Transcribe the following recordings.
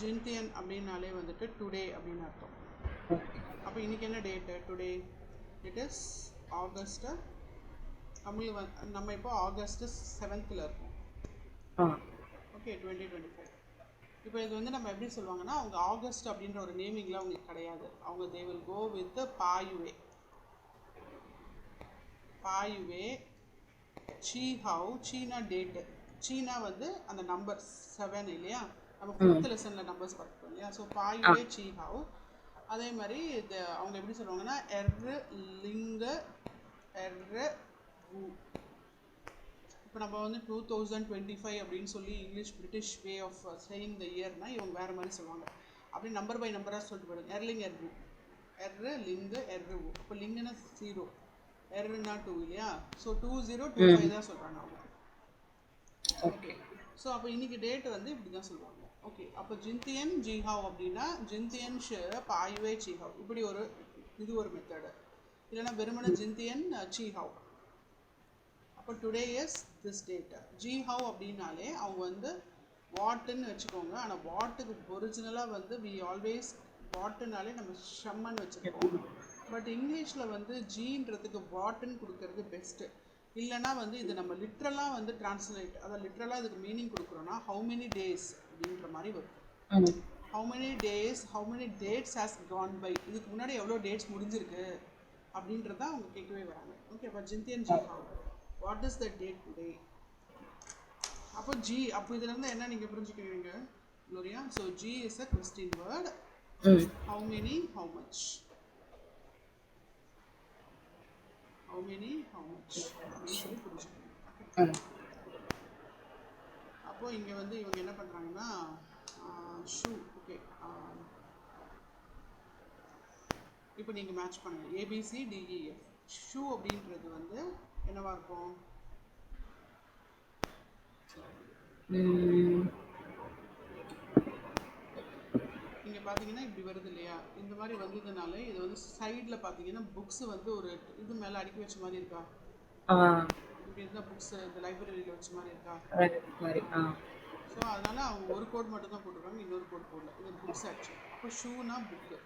ஜின்தியன் அப்படின்னாலே வந்துட்டு டுடே அப்படின்னு அர்த்தம். அப்போ இன்றைக்கி என்ன date? Today it is August. Tamil நம்ம இப்போ ஆகஸ்ட்டு 7th இருக்கோம். ஓகே, 2025. இப்போ இது வந்து நம்ம எப்படி சொல்லுவாங்கன்னா, அவங்க ஆகஸ்ட் அப்படின்ற ஒரு நேமிங்லாம் அவங்களுக்கு கிடையாது. அவங்க தே வில் கோ வித் பாயுவே. பாயுவே, சீ ஹவ், சீனா டேட்டு. சீனா வந்து அந்த நம்பர் 7 இல்லையா, நம்ம 5th லெசனில் நம்பர்ஸ் பார்த்துக்கோம் இல்லையா. ஸோ பாயுவே சீ ஹவ். அதே மாதிரி இது அவங்க எப்படி சொல்லுவாங்கன்னா எர்ரு லிங்கு எர்ரு ஊ. இப்போ நம்ம வந்து 2025 அப்படின்னு சொல்லி English British way of saying the இயர்னால் இவங்க வேறு மாதிரி சொல்லுவாங்க. அப்படி நம்பர் பை நம்பராக சொல்லிட்டு போயிடுங்க. எர்லிங் எர்ரு, எர்ரு லிங்கு எர்ரு ஊ. இப்போ லிங்குன்னா 0, எர்ருன்னா 2 இல்லையா. ஸோ 2025 தான் சொல்கிறாங்க அவங்க. ஓகே, ஸோ அப்போ இன்றைக்கி டேட்டு வந்து இப்படி தான் சொல்லுவாங்க. ஓகே, அப்போ ஜின்தியன் ஜிஹாவ் அப்படின்னா ஜின்தியன் ஷு பாயுவே சீஹாவ், இப்படி ஒரு இது ஒரு மெத்தடு. இல்லைன்னா வெறுமன ஜின்தியன் சீஹாவ். அப்போ டுடே இஸ் திஸ் டேட். ஜிஹாவ் அப்படின்னாலே அவங்க வந்து வாட்டுன்னு வச்சுக்கோங்க. ஆனால் வாட்டுக்கு ஒரிஜினலாக வந்து வி ஆல்வேஸ் வாட்டுனாலே நம்ம ஷம்மன்னு வச்சுருக்கோம். பட் இங்கிலீஷில் வந்து ஜீன்றதுக்கு வாட்டுன்னு கொடுக்கறது பெஸ்ட்டு. இல்லைனா வந்து இது நம்ம லிட்ரலாக வந்து டிரான்ஸ்லேட், அதாவது லிட்ரலாக இதுக்கு மீனிங் கொடுக்குறோன்னா ஹவு மெனி டேஸ் அப்படின்ற மாதிரி வரும். How many days, how many dates has gone by, இதுக்கு முன்னாடி எவ்வளோ டேட்ஸ் முடிஞ்சிருக்கு அப்படின்றத அவங்க கேட்கவே வராங்க. ஓகே, அப்போ ஜின்தியன் ஜி ஹவ், what is the date today. அப்போ ஜி, அப்போ இதுலேருந்து என்ன நீங்கள் புரிஞ்சுக்கிறீங்க லோரியா? ஸோ ஜி is a question word. How many, how much. How many, how much அப்படின்னு சொல்லி புரிஞ்சுக்கணும். அப்போது இங்கே வந்து இவங்க என்ன பண்ணுறாங்கன்னா ஷூ. ஓகே, இப்போ நீங்கள் மேட்ச் பண்ணுங்கள் ABCDEF. ஷூ அப்படின்றது வந்து என்னவா இருக்கும்? இங்கே பார்த்தீங்கன்னா இப்படி வருது இல்லையா, இந்த மாதிரி வந்ததுனால இது வந்து சைடில் பார்த்தீங்கன்னா புக்ஸ் வந்து ஒரு இது மேலே அடுக்கி வச்ச மாதிரி இருக்கா? இப்படி இருந்தால் புக்ஸ் இந்த லைப்ரரியில் வச்ச மாதிரி இருக்கா? ஸோ அதனால் அவங்க ஒரு கோட் மட்டும் தான் போட்டுருக்காங்க, இன்னொரு கோட் போடல. இது புக்ஸ் ஆச்சு. அப்போ ஷூனா புக்கு.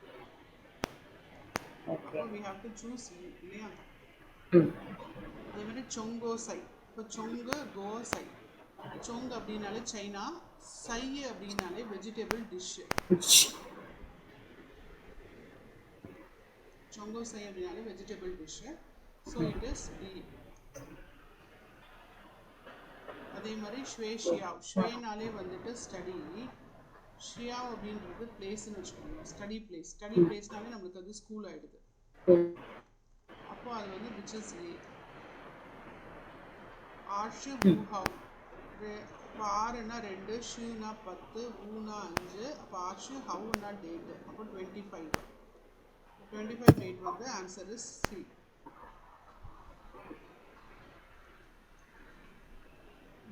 அப்போ வி ஹாவ் டு சூஸ் இல்லையா. அதே மாதிரி சொங்கோ சை. இப்போ சொங்கு கோ சை. சொங் அப்படின்னாலே சைனா, சை அப்படின்னாலே வெஜிடபிள் டிஷ்ஷு. சொங்கோ சை அப்படின்னாலே vegetable dish. So it is B. அதே மாதிரி ஷ்வேஷியாவ், ஷ்வேனாலே வந்துட்டு ஸ்டடி, ஷியாவ் அப்படின்றது பிளேஸ்ன்னு வச்சுக்கோங்க, ஸ்டடி பிளேஸ். ஸ்டடி பிளேஸ்னாலே நம்மளுக்கு அது ஸ்கூல் ஆகிடுது. அப்போ அது வந்து விச் இஸ் ஏ. ஆஷு பூஹாவ். இப்போ ஆறுனா 2, ஷூனா 10, ஊனா 5. அப்போ ஆஷு ஹவுனா டேட்டு. அப்போ 25. 25 டேட் வந்து ஆன்சர் இஸ் சி.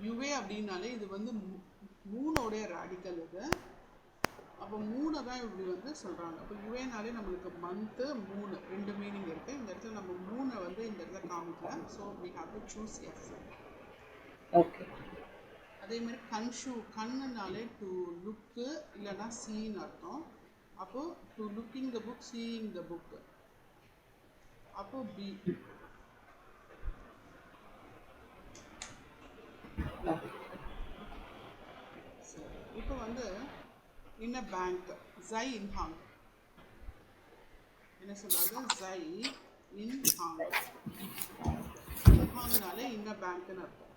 யுவே அப்படின்னாலே இது வந்து 3 ரேடிக்கல் இது. அப்போ 3 தான் இப்படி வந்து சொல்கிறாங்க. அப்போ யுவேனாலே நம்மளுக்கு மந்த்து 3 2 மீனிங் இருக்குது. இந்த இடத்துல நம்ம 3 வந்து இந்த இடத்துல காமிக்கல. So we have to choose S. Okay, அதே மாதிரி கன்ஷூ, கண்ணுனாலே டு லுக்கு இல்லைன்னா சீன்னு அர்த்தம். அப்போது to looking the book, seeing the book. அப்போது பி. இப்போ வந்து in a bank, Zai in Hang. என்ன சொல்றாங்க? Zai in Hang. In Hangனாலே in a bankன்னு அர்த்தம்.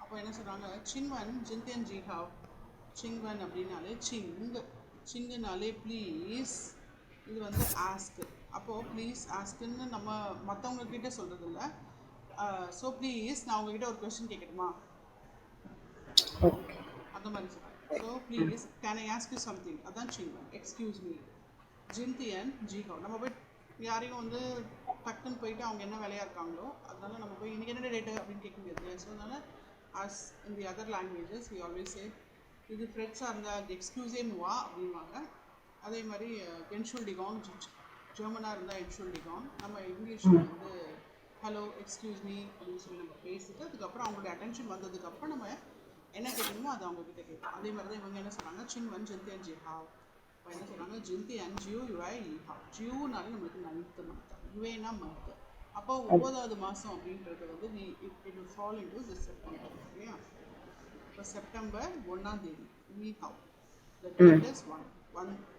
அப்போ என்ன சொல்றாங்க? Chingwan, Jintian Jihav. Chingwan அப்படின்னாலே சிங், சிங்குனாலே ப்ளீஸ். இது வந்து ஆஸ்க். அப்போது ப்ளீஸ் ஆஸ்க்குன்னு நம்ம மற்றவங்க கிட்டே சொல்கிறது இல்லை. ஸோ ப்ளீஸ் நான் உங்ககிட்ட ஒரு கொஸ்டின் கேட்கட்டுமா, அந்த மாதிரி சொல்கிறேன். So please can I ask you something, அதான் சிங்வன். Excuse me. ஜின்தியன் ஜிஹாவ். நம்ம போய் யாரையும் வந்து டக்குன்னு போயிட்டு அவங்க என்ன வேலையாக இருக்காங்களோ அதனால நம்ம போய் இன்றைக்கி என்ன டேட்டு அப்படின்னு கேட்க முடியாது. ஸோ அதனால் as in the other languages we always say, இது ஃப்ரெண்ட்ஸாக இருந்தால் எக்ஸ்கியூஸே மூவா அப்படின்வாங்க. அதே மாதிரி என்ஷுல்டிகாங், ஜெர்மனாக இருந்தால் என்ஷுல்டிகாங். நம்ம இங்கிலீஷில் வந்து ஹலோ எக்ஸ்கியூஸ் மீ அப்படின்னு சொல்லி நம்ம பேசிட்டு அதுக்கப்புறம் அவங்களுடைய அட்டென்ஷன் வந்ததுக்கப்புறம் நம்ம என்ன கேட்கணுமோ வேணுமோ அதை அவங்க கிட்ட கேட்கும். அதே மாதிரி தான் இவங்க என்ன சொல்கிறாங்க, சின் ஒன் ஜிந்தி அண்ட் ஜி ஹாவ். இப்போ என்ன சொல்கிறாங்க, ஜிந்தி அண்ட் ஜியூ யுஐ இ ஹாவ். ஜியூனாலே நம்மளுக்கு 9th மந்த், யுஏனா மந்த். அப்போ 9வது மாதம் அப்படின்றது வந்து it will fall into this September இல்லையா. இப்போ செப்டம்பர் 1ஆம் தேதி we have. The date is 1.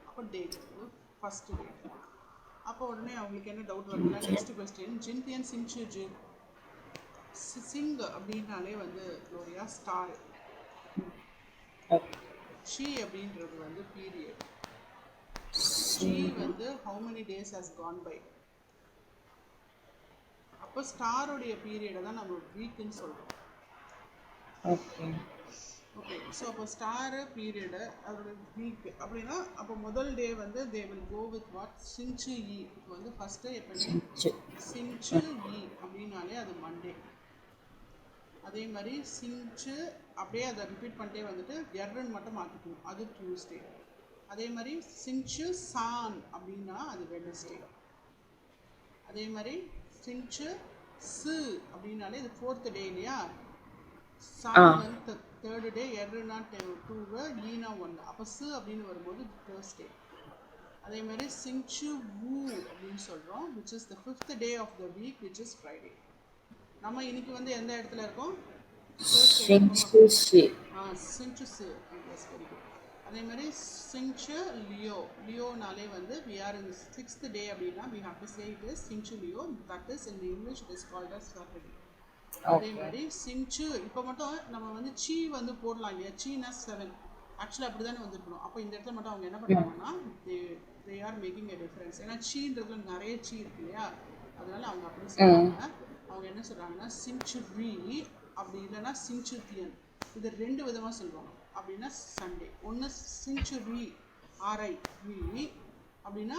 அப்போ டேட் ஃபர்ஸ்ட் டேட். அப்போ உடனே அவங்களுக்கு என்ன டவுட் வருதுன்னா, நெக்ஸ்ட் கொஸ்டின், ஜின்தியன் சிங்சு ஜி. சிங் அப்படின்னாலே வந்து குளோரியா ஸ்டார். ஷி அப்படின்றது வந்து பீரியட். ஷி வந்து how many days has gone by. அப்போ ஸ்டாரோடைய பீரியடை தான் நம்ம வீக்குன்னு சொல்கிறோம். ஓகே, ஸோ அப்போ ஸ்டாரு பீரியடு அதோட வீக் அப்படின்னா அப்போ முதல் டே வந்து they will go with what, சிங்சு இ. இப்போ வந்து ஃபஸ்ட்டு எப்பவுமே சிங்சு இ அப்படின்னாலே அது மண்டே. அதே மாதிரி சிங்சு அப்படியே அதை ரிப்பீட் பண்ணிட்டே வந்துட்டு எர்ன்னு மட்டும் மாற்றிக்கணும், அது டியூஸ்டே. அதே மாதிரி சிங்சு சான் அப்படின்னா அது வெட்னஸ்டே. அதே மாதிரி சிங்சு சு அப்படின்னாலே இது 4th டே இல்லையா. சான் வந்து 3rd டே, எர்னா 2, ஈனா 1. அப்போ சு அப்படின்னு வரும்போது தேர்ஸ்டே. அதே மாதிரி சிங்சு வூ அப்படின்னு சொல்கிறோம், which is the 5th day of the week, which is Friday. நம்ம இன்னைக்கு வந்து எந்த இடத்துல இருக்கோம், சிங்சு சு. அதே மாதிரி சிங்சு லியோ. லியோனாலே வந்து we are in 6th day அப்படின்னா we have to say it is சிங்சு லியோ. That is in English it is called as Saturday. அதே மாதிரி சிங்சு இப்போ மட்டும் நம்ம வந்து சீ வந்து போடலாம் இல்லையா, சீனா 7 ஆக்சுவலாக அப்படி தானே வந்துருக்கணும். அப்போ இந்த இடத்துல மட்டும் அவங்க என்ன பண்ணுறாங்கன்னா they are making a difference. ஏன்னா சீன்றதுல நிறைய சீ இருக்கு இல்லையா, அதனால அவங்க அப்படி சொல்கிறாங்க. அவங்க என்ன சொல்கிறாங்கன்னா சிங்சு ரி அப்படி இல்லைன்னா சிங்சு தியன். இது 2 விதமாக சொல்லுவாங்க. அப்படின்னா சண்டே ஒன்று சிங்சு ரி ஆர்ஐ ரி அப்படின்னா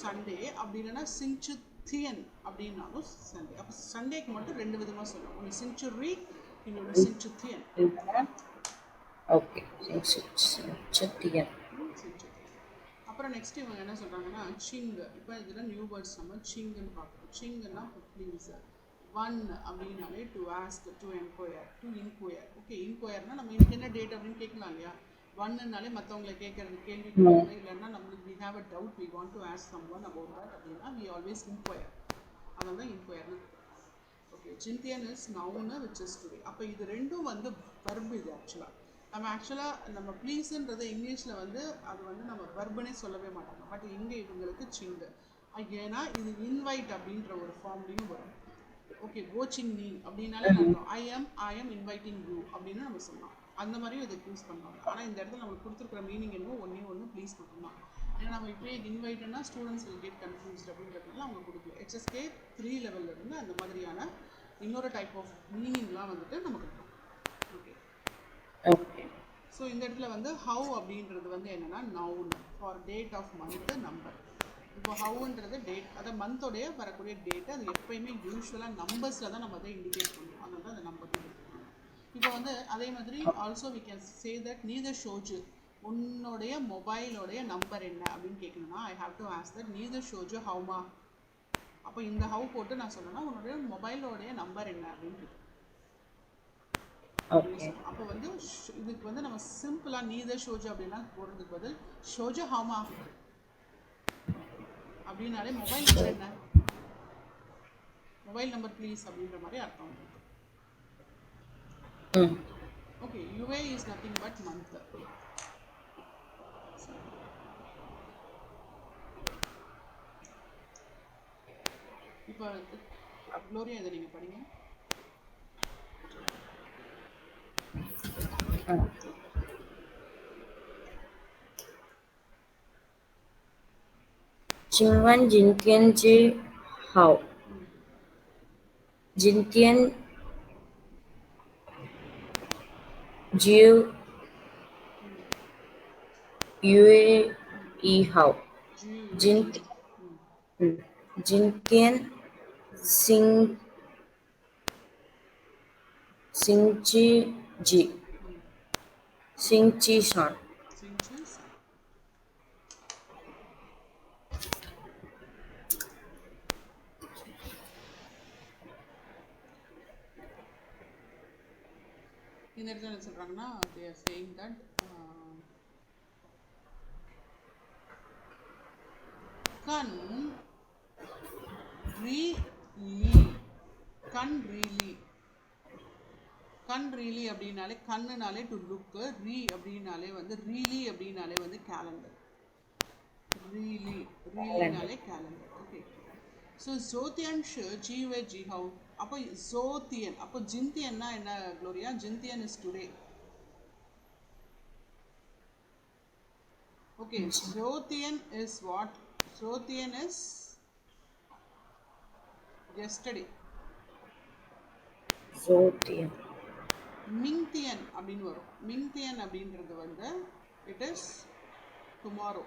சண்டே, அப்படி இல்லைன்னா சிங்சு தியன் அப்படின்னாலும் சண்டே. அப்போ சண்டேக்கு மட்டும் 2 விதமாக சொல்லுவோம், ஒன்று சிங்சு ரி, இன்னொன்று சிங்சு தியன். ஓகே, சிங்சு தியன். அப்புறம் நெக்ஸ்ட் இவங்க என்ன சொல்கிறாங்கன்னா சிங். இப்போ இதில் நியூ வேர்ட்ஸ் நம்ம சிங்குன்னு பார்க்குறோம். சிங்குன்னா ப்ளீஸ். 1 அப்படின்னாலே to ask, to enquire, to inquire. Okay, இன்கொயர்னா நம்ம இன்னைக்கு என்ன டேட் அப்படின்னு கேட்கலாம் இல்லையா. 1னாலே மற்றவங்களை கேட்கறது, கேள்வி கேட்கறது, இல்லைன்னா நம்மளுக்கு we have a doubt, we want to ask someone about that அப்படின்னா வி ஆல்வேஸ் இன்கொயர். அதனால தான் இன்கொயர்னு. ஓகே, ஜின்தியன் இஸ் நவுனு விச் இஸ் டுடே. அப்போ இது ரெண்டும் வந்து வர்பு. இது ஆக்சுவலாக நம்ம ப்ளீஸுன்றது இங்கிலீஷில் வந்து அது வந்து நம்ம வர்புனே சொல்லவே மாட்டாங்க. பட் இங்கே இவங்களுக்கு சிங்கு. ஏன்னா இது இன்வைட் அப்படின்ற ஒரு ஃபார்ம்லேயும் வரும். ஓகே, கோச்சிங் நீ அப்படின்னாலே அர்த்தம் ஐ எம் இன்வைட்டிங் யூ அப்படின்னு நம்ம சொல்லலாம். அந்த மாதிரியும் இதை யூஸ் பண்ணுவாங்க. ஆனால் இந்த இடத்துல நம்மளுக்கு கொடுத்துருக்குற மீனிங் என்னவோ ஒன்று ப்ளீஸ் மட்டும்தான். ஏன்னா நம்ம இப்போயே இன்வைட்னா ஸ்டூடெண்ட்ஸ் வில் கெட் கன்ஃபியூஸ்ட் அப்படின்றதுனால அவங்க கொடுக்கல. HSK 3 லெவலில் இருந்து அந்த மாதிரியான இன்னொரு டைப் ஆஃப் மீனிங்லாம் வந்துட்டு நமக்கு இருக்கும். ஓகே, ஸோ இந்த இடத்துல வந்து ஹவு அப்படின்றது வந்து என்னென்னா noun for date of month number. இப்போ ஹவுன்றது டேட், அதை மந்தோடைய வரக்கூடிய டேட்டு. அது எப்போயுமே யூஸ்வலாக நம்பர்ஸில் தான் நம்ம அதை இண்டிகேட் பண்ணுவோம். அதனால தான் அந்த நம்பர் கொடுத்துருக்கோம். இப்போ வந்து அதே மாதிரி also we can say that நீதர் ஷோஜு, உன்னுடைய மொபைலோடைய நம்பர் என்ன அப்படின்னு கேட்கணும்னா I have to ask that நீதர் ஷோஜு ஹவுமா. அப்போ இந்த ஹவு போட்டு நான் சொன்னேன்னா உன்னுடைய மொபைலோடைய நம்பர் என்ன அப்படின்னு கேட்குறேன். அப்போ வந்து இதுக்கு வந்து நம்ம சிம்பிளா நீதர் ஷோஜா அப்படின்னா போடுறதுக்கு பதில் ஷோஜா ஹாமா அப்படின்னாலே மொபைல் நம்பர் என்ன, மொபைல் நம்பர் ப்ளீஸ் அப்படின்ற மாதிரி அர்த்தம். Okay, UA is nothing but month. இப்போ குளோரியா இதை நீங்கள் படிங்க. Chingwan Jintian Ji Hao. Jintian Jiu Yue Yi Hao. Jintian Singchi Ji. Singchi San. இந்த இடத்துல என்ன சொல்கிறாங்கன்னா they are saying that கண் ரீலி கண் ரீலி கண் ரீலி அப்படின்னாலே கண்ணுனாலே டு லுக்கு அப்படின்னாலே வந்து ரீலி அப்படின்னாலே வந்து கேலண்டர் ரீலினாலே கேலண்டர் ஓகே ஸோ ஜோத்தியன் ஜிவே ஜிஹவ் அப்போ ஜோத்தியன் அப்போ ஜிந்தியன்னா என்ன க்ளோரியா ஜிந்தியன் இஸ் டுடே ஓகே ஜோத்தியன் இஸ் வாட் ஜோத்தியன் இஸ் yesterday Zodian. மிங்தியன் அப்படின்னு வரும் மிங்தியன் அப்படின்றது வந்து இட் இஸ் டுமாரோ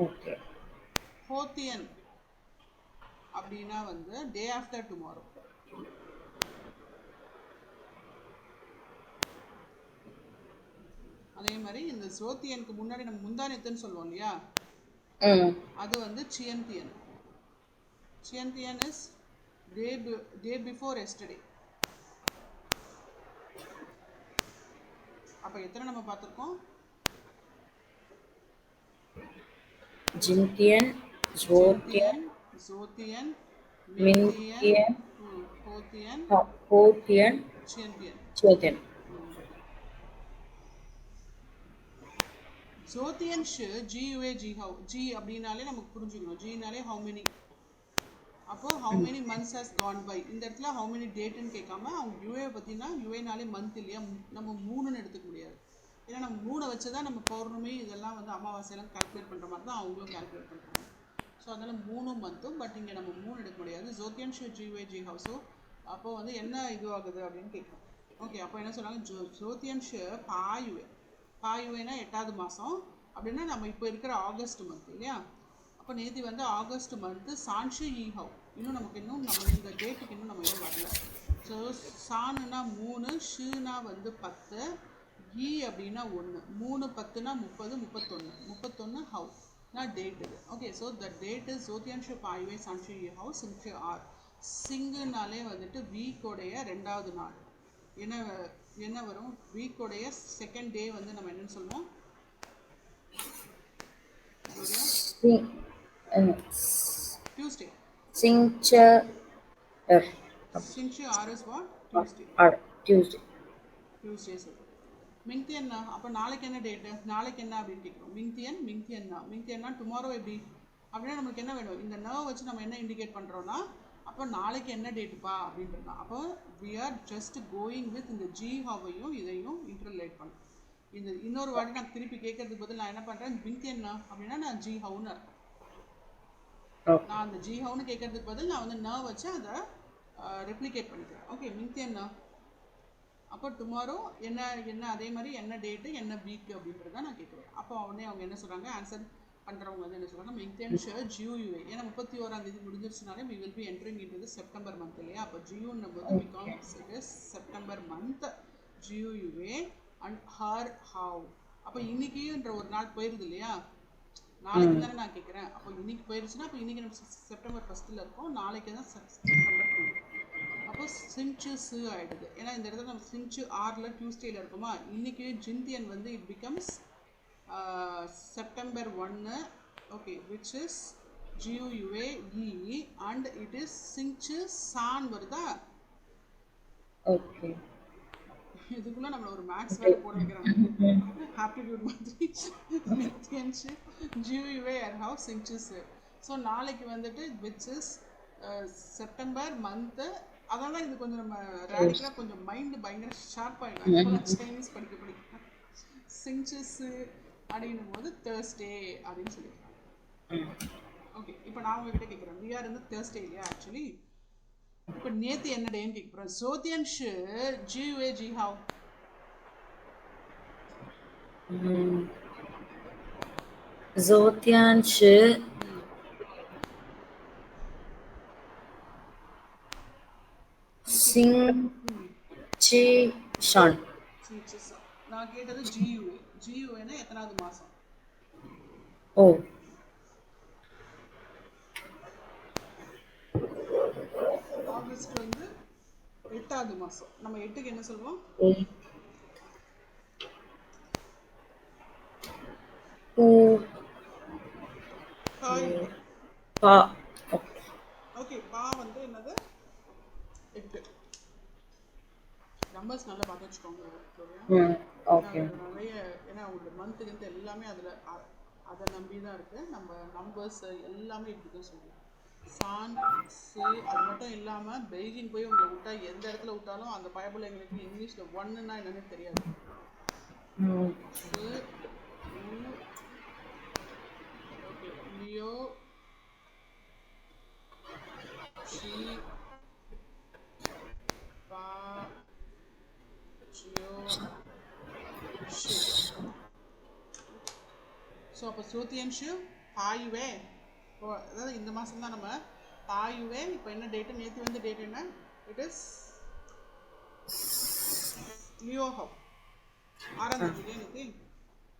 Okay. ஹோத்தியன் அப்படின்னா வந்து டே ஆஃப்டர் டுமாரோ அதே மாதிரி இந்த ஜோத்தியனுக்கு முன்னாடி நம்ம முந்தானத்துன்னு சொல்லுவோம் இல்லையா அது வந்து சியந்தியன் சியந்தியன் இஸ் டே பிஃபோர் எஸ்டர்டே அப்போ எத்தனை நம்ம பார்த்துருக்கோம் Jintian, Zodian, ஜோத்தியன் Mintian, ஹோத்தியன் Hotian, சியந்தியன் Zodian. ஜோத்தியன் ஜியூஏ ஜிஹவ் ஜி அப்படின்னாலே நமக்கு புரிஞ்சுக்கணும் ஜினாலே ஹவு மெனி அப்போ how many months has gone by இந்த இடத்துல ஹவு மெனி டேட்டுன்னு கேட்காம அவங்க யூஏ பார்த்தீங்கன்னா யூஏனாலே மந்த் இல்லையா நம்ம 3ன்னு எடுத்துக்க முடியாது ஏன்னா நம்ம 3 வச்சு தான் நம்ம பௌர்ணமி இதெல்லாம் வந்து அமாவாசையெல்லாம் கால்குலேட் பண்ணுற மாதிரி தான் அவங்களும் கால்குலேட் பண்ணுறாங்க ஸோ அதனால் 3 மந்த்தும் பட் இங்கே நம்ம 3 எடுக்க முடியாது ஜோத்தியன் ஜிவே ஜிஹவ் ஸோ அப்போ வந்து என்ன இதுவாகுது அப்படின்னு கேட்கும் ஓகே அப்போ என்ன சொல்கிறாங்க ஜோத்தியன் பாயுவேனா 8வது மாதம் அப்படின்னா நம்ம இப்போ இருக்கிற ஆகஸ்ட் மந்த் இல்லையா அப்போ நேற்று வந்து ஆகஸ்ட் மந்த்து சான்ஷி ஈஹவ் இன்னும் நமக்கு இன்னும் நம்ம இந்த டேட்டுக்கு இன்னும் நம்ம இன்னும் வரல ஸோ சானுனா 3 ஷூனா வந்து 10 ஈ அப்படின்னா 1 3 10னா 30 31 ஹவ் நான் டேட் இது okay so the date is ஜோத்தியான்ஷு பாய்வே சான்ஷி ஈஹவ் சிங்ஷு ஆர் சிங்குனாலே வந்துட்டு வீக்கோடைய 2வது நாள் என்ன வரும் வீக்கோடைய செகண்ட் டே வந்து நம்ம என்னன்னு சொல்லுவோம் Tuesday. Sincher. Sinchi R is what? Tuesday. Tuesday. Tuesday சொல்றோம் மிங்தியன்னா அப்போ நாளைக்கு என்ன டேட்டு நாளைக்கு என்ன அப்படின்னு கேட்குறோம் மிங்தியன்னா டுமாரோ எப்படி அப்படின்னா நம்மளுக்கு என்ன வேணும் இந்த நர்வ் வச்சு நம்ம என்ன இண்டிகேட் பண்ணுறோன்னா அப்போ நாளைக்கு என்ன டேட்டுப்பா அப்படின்றனா அப்போ we are just going with இந்த ஜி ஹவையும் இதையும் இன்டர்லேட் பண்ணுறோம் இந்த இன்னொரு வாட்டி நான் திருப்பி கேட்கறதுக்கு பதில் நான் என்ன பண்ணுறேன் மிங்தியன்னா அப்படின்னா நான் ஜி ஹவுன்னு அர்த்தம் நான் அந்த ஜி ஹவுன்னு கேட்கறதுக்கு பதில் நான் வந்து நர்வ் வச்சு அதை ரெப்ளிகேட் பண்ணிக்கிறேன் ஓகே மிங்தியன்னா அப்போ டுமாரோ என்ன அதே மாதிரி என்ன டேட்டு என்ன வீக் அப்படின்றத நான் கேட்குறேன் அப்போ உடனே அவங்க என்ன சொல்கிறாங்க ஆன்சர் பண்ணுறவங்க வந்து என்ன சொல்கிறாங்க மிங்தியன் ஜியூஏ ஏன்னா 31ஆம் தேதி முடிஞ்சிருச்சுனாலே we will be entering into the September month இல்லையா அப்போ ஜியூன்னும் போது becomes it is September month ஜியூஏ அண்ட் ஹர் ஹவ் அப்போ இன்னைக்குன்ற ஒரு நாள் போயிருது இல்லையா நாளைக்கு தானே நான் கேட்குறேன் அப்போ இன்னைக்கு போயிருச்சுன்னா அப்போ இன்னைக்கு நம்ம செப்டம்பர் 1 இருக்கோம் நாளைக்கு தான் செப்டம்பர் 2 அப்போ சிம்ச்சு சு ஆகிடுது ஏன்னா இந்த இடத்துல நம்ம சிம்ச்சு ஆரில் டியூஸ்டேயில் இருக்குமா இன்றைக்கி ஜிந்தியன் வந்து it becomes September 1 okay which is GUAE and it is சிங்ச்சு சான் வருதா ஓகே இதுக்குள்ள நம்ம ஒரு மேக்ஸ் வேற போட வைக்கிறாங்க ஆப்டிடியூட் மாதிரி மித்தியன்ச்சு GUA அண்ட் ஹவ் சிங்ச்சு ஸோ நாளைக்கு வந்துட்டு விச் இஸ் செப்டம்பர் மந்த்து அதனால இது கொஞ்சம் நம்ம ரேடிக்கலாக கொஞ்சம் மைண்டு பயங்கர ஷார்ப் ஆகிடும் சைனீஸ் படிக்க சிங்சஸ் அப்படின்னும் போது தேர்ஸ்டே அப்படின்னு சொல்லியிருக்காங்க ஓகே இப்போ நான் உங்ககிட்ட கேட்குறேன் வி ஆர் இந்த தேர்ஸ்டே இல்லையா ஆக்சுவலி இப்போ நேற்று என்ன டேன்னு கேட்குறோம் ஜோத்தியன் GUA ஜி ஹவ் Zodian Shan. நான் கேட்டது GUA எத்தனாவது மாதம் ஓ ஆகஸ்ட் வந்து 8வது மாதம். நம்ம 8க்கு என்ன சொல்லுவோம்? 8 2 பாயுவே. பா. ஓகே, பா வந்து என்னது? 8. நம்பர்ஸ் நல்லா பார்த்து வச்சுக்கோங்க ஃப்ளோரியா. ஏன்னா ஓகே. அதில் நிறைய, ஏன்னா அவங்களோட மந்த்துக்கு எல்லாமே அதில் அதை நம்பி தான் இருக்குது. நம்ம நம்பர்ஸ் எல்லாமே இப்படி தான் சொல்லுவோம். சான் சு அது மட்டும் இல்லாமல் பெய்ஜிங் போய் உங்களை விட்டா எந்த இடத்துல விட்டாலும் அந்த பயபுல எங்களுக்கு இங்கிலீஷில் ஒன்றுன்னா என்னன்னு தெரியாது. சு உ ஓகே லியோ ஷி பா ஜியோ ஷு. ஸோ அப்போ சோத்தியன்ஷு பாயுவே. இப்போ அதாவது இந்த மாதம் தான் நம்ம பாயுவே. இப்போ என்ன டேட்டு? நேற்று வந்து டேட் என்ன? இட் இஸ் லியோஹவ். 6ஆம் தேதி நேற்று.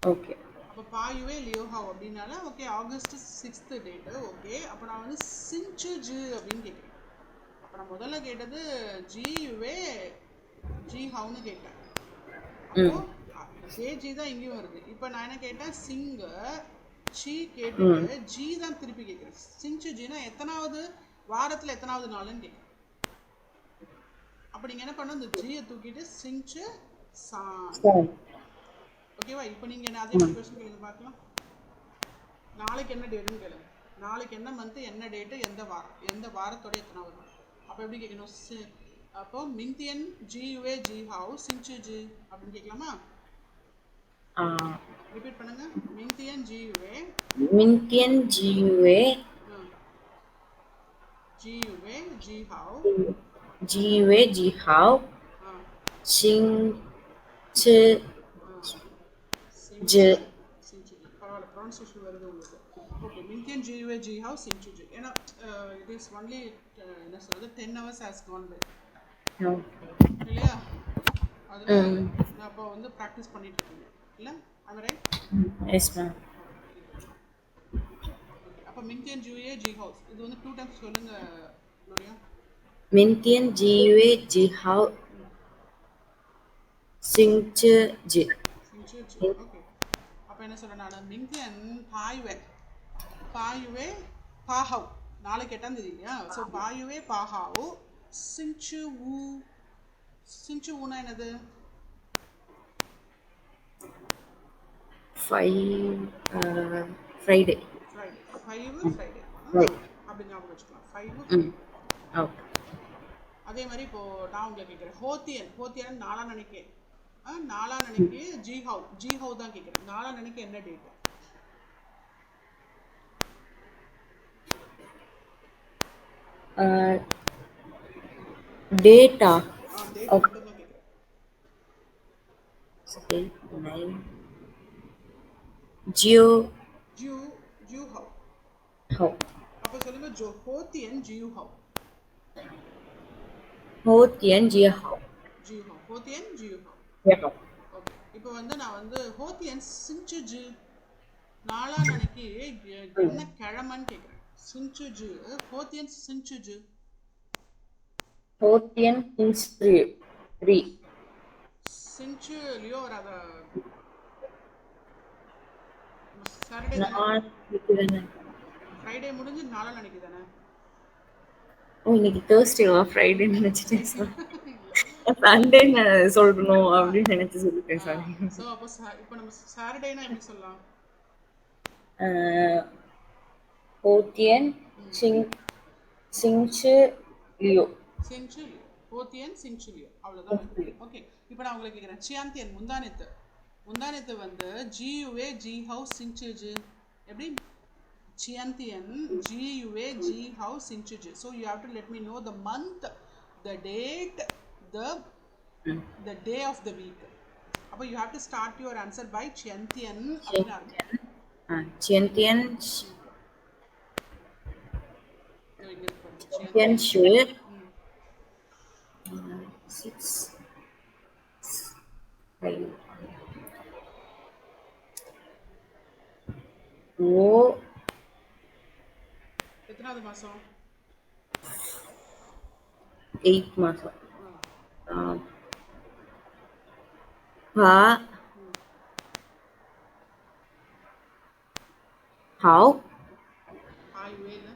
ஓகே. அப்போ பாயுவே லியோஹவ் அப்படின்னால okay August 6th date. Okay, அப்போ நான் வந்து சின்ச்சு ஜு அப்படின்னு கேட்குறேன். அப்போ நான் முதல்ல கேட்டது ஜியுவே ஜி ஹவுன்னு கேட்டேன். அப்போ ஜேஜி தான் இங்கேயும் வருது. இப்போ நான் என்ன கேட்டேன்? சிங்க சி கேட்டுட்டு ஜி தான் திருப்பி கேட்குறேன். சிங்ச்சு ஜினா எத்தனாவது வாரத்தில் எத்தனாவது நாளுன்னு கேட்குறேன். அப்போ நீங்கள் என்ன பண்ணணும்? இந்த ஜியை தூக்கிட்டு சிங்ச்சு சான். ஓகேவா? இப்போ நீங்கள் என்ன அதே மாதிரி கொஸ்டின் கேளுங்க பார்க்கலாம். நாளைக்கு என்ன டேட்டுன்னு கேளுங்க. நாளைக்கு என்ன மந்த்து, என்ன டேட்டு, எந்த வாரம், எந்த வாரத்தோட எத்தனாவது நாள். அப்போ எப்படி கேட்கணும்? அப்போ மிங்தியன் ஜியுவே ஜி ஹவு சிங்ச்சு ஜி அப்படின்னு கேட்கலாமா? ரிப்பீட் பண்ணுங்க. மிங்தியன் ஜியுவே ஜியுவே ஜியுவே ஜி ஹவு ஜி ஹவ் சிங்ச்சு ஜி. பரவாயில்ல, ப்ரொனன்சியேஷன் வருது உங்களுக்கு. ஓகே, மிங்தியன் ஜியுவே ஜி ஹவ் சிங்ச்சு ஜி. ஏன்னா இட் இஸ் ஒன்லி என்ன சொல்றது 10 hours has gone by இல்லையா? அதில் நான் இப்போ வந்து ப்ராக்டிஸ் பண்ணிட்டு இருக்கேன் இல்லை? I'm right? Yes ma'am. Okay, அப்போ மிங்தியன் ஜியுவே ஜி ஹவுஸ் இது வந்து 2 times சொல்லுங்க லோரியா. மின்தியன் ஜியுவே ஜி ஹவ் சிங்ச்சு ஜி. ஓகே, அப்போ என்ன சொல்கிறேன் நான்? மிங்தியன் பாயுவே பாயுவே பாஹவ். நாளைக்கு 8ஆம் தேதி இல்லையா? ஸோ பாயுவே பாஹாவ் சிங்ச்சு ஊ. சிங்ச்சு ஊனா என்னது? ஃப்ரைடே. ஃப்ரைடே. 5 ஃப்ரைடே அப்படி ஞாபகம் வச்சுக்கலாம். 5 ஓகே. அதே மாதிரி இப்போது நான் உங்களை கேட்குறேன். ஹோத்தியன் நாலாம் நினைக்க நாலாம் நினைக்கு ஜி ஹவ் தான் கேட்குறேன். நாலாம் நினைக்க என்ன டேட்டு? டேட்டா. டேட் மட்டும் தான் கேட்குறேன். 8 9 ஜியோ ஜியூ ஹவ். ஹவ். அப்போ சொல்லுங்க ஹோத்தியன் ஜியூ ஹவ். ஹோத்தியன் ஜி ஹவ். ஹோத்தியன் ஜியூ ஹவ். ஓகே, இப்போ வந்து நான் வந்து ஹோத்தியன் சிங்ச்சு ஜு நாலாம் நினைக்கு என்ன கிழமைன்னு கேட்குறேன். சிங்ச்சு ஜு ஹோத்தியன் சிங்ச்சு ஜு. ஹோத்தியன் சிங்ச்சுலியோ வராத. சாட்டர்டே தானே? ஃப்ரைடே முடிஞ்சு நாலாம் நினைக்கு தானே? இன்னைக்கு தேர்ஸ்டேவா? ஃப்ரைடே நினைச்சிட்டேன் சார். சண்டே சொல்லணும் அப்படின்னு நினைச்சு சொல்லிட்டேன் சார். ஸோ அப்போ இப்போ நம்ம சாட்டர்டேனா எப்படி சொல்லலாம்? ஹோத்தியன் சிங்ச்சு லியோ. ஹோத்தியன் சிங்ச்சுலியோ அவ்வளோதான். ஓகே, இப்போ நான் உங்களுக்கு கேட்குறேன். சியாந்தியன் முந்தானத்து வந்து ஜியுவே ஜி ஹவ் சிங்ச்சு ஜு எப்படி? சியாந்தியன் ஜியுவே ஜி ஹவ் சிங்ச்சு ஜு. So you have to let me know the month, the date, the day of the week. அப்போ you have to start your answer by சியந்தியன் அப்படினா சியந்தியன் ஷு 6 5 ஓ எத்தனாவது மாதம்? 8 மாதம். பா ஹாவ் ஹாய்வேல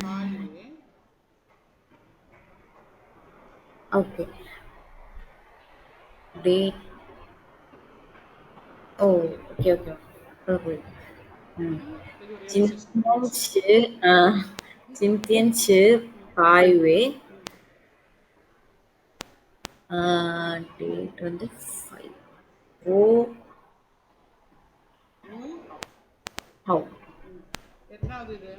ஹாய்வே okay date oh okay okay okay இது ஒரு ரயில்வே今 ஸ்டேஷன் 天 போயிடுச்சு 吃今天吃八月 டேட் வந்து 5 ஓ ஊ ஹவ் எத்தனாவது இது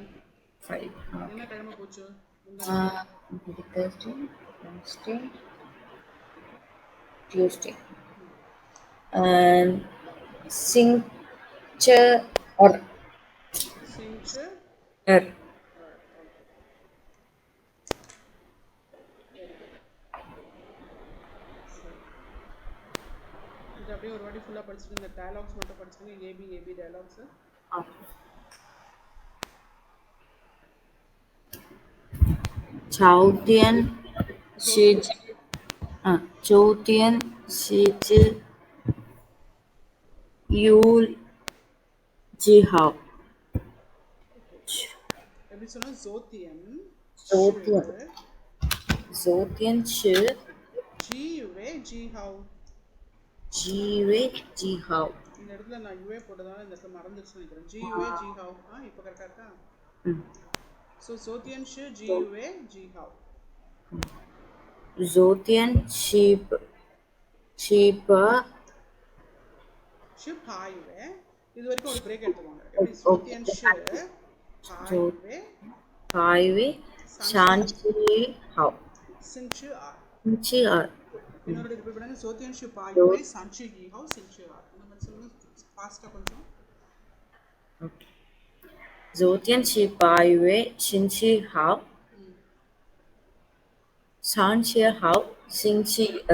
5 என்ன கிழமை போச்சு முந்தா Thursday Wednesday Tuesday and signature or சிங்ச்சு er okay very good சரி இது அப்படியே ஒரு வாட்டி ஃபுல்லாக படிச்சுட்டு இந்த டயலாக்ஸ் மட்டும் படிச்சுட்டு ஏபி டயலாக்ஸு ah, 朝天是ஜோதியன் 秋天是指有几号？ஓகே எப்படி சொன்னால் ஜோத்தியன் ஷு 昨天昨天是ஜி யுவே ஜி ஹவ்几月几号？ இந்த இடத்துல நான் யுவே போட்டதால இந்த இடத்துல மறந்துடுச்சு நினைக்கிறேன் ஜி யுவே ஜி ஹவ் இப்போ கரெக்டாக இருக்கா 嗯， ஸோ ஜோத்தியன் ஷு ஜி யுவே ஜி ஹவ் 昨天是吧？ ஷு பாயுவே இது வரைக்கும் ஒரு பிரேக் எடுத்துக்கோங்க எப்படி ஜோத்தியன் ஷு பாயுவே 8月30号， சின்ச்சு ஆர் 星期二。 இன்னொரு ரிப்பீட் பண்ணுங்க ஜோத்தியன் ஷு பாயுவே சன்ச்சு ஹி ஹவ் சின்ச்சு ஆர் இந்த மாதிரி சொல்லுங்க ஃபாஸ்ட்டாக கொஞ்சம் 昨天是8月星期号，30号星期二。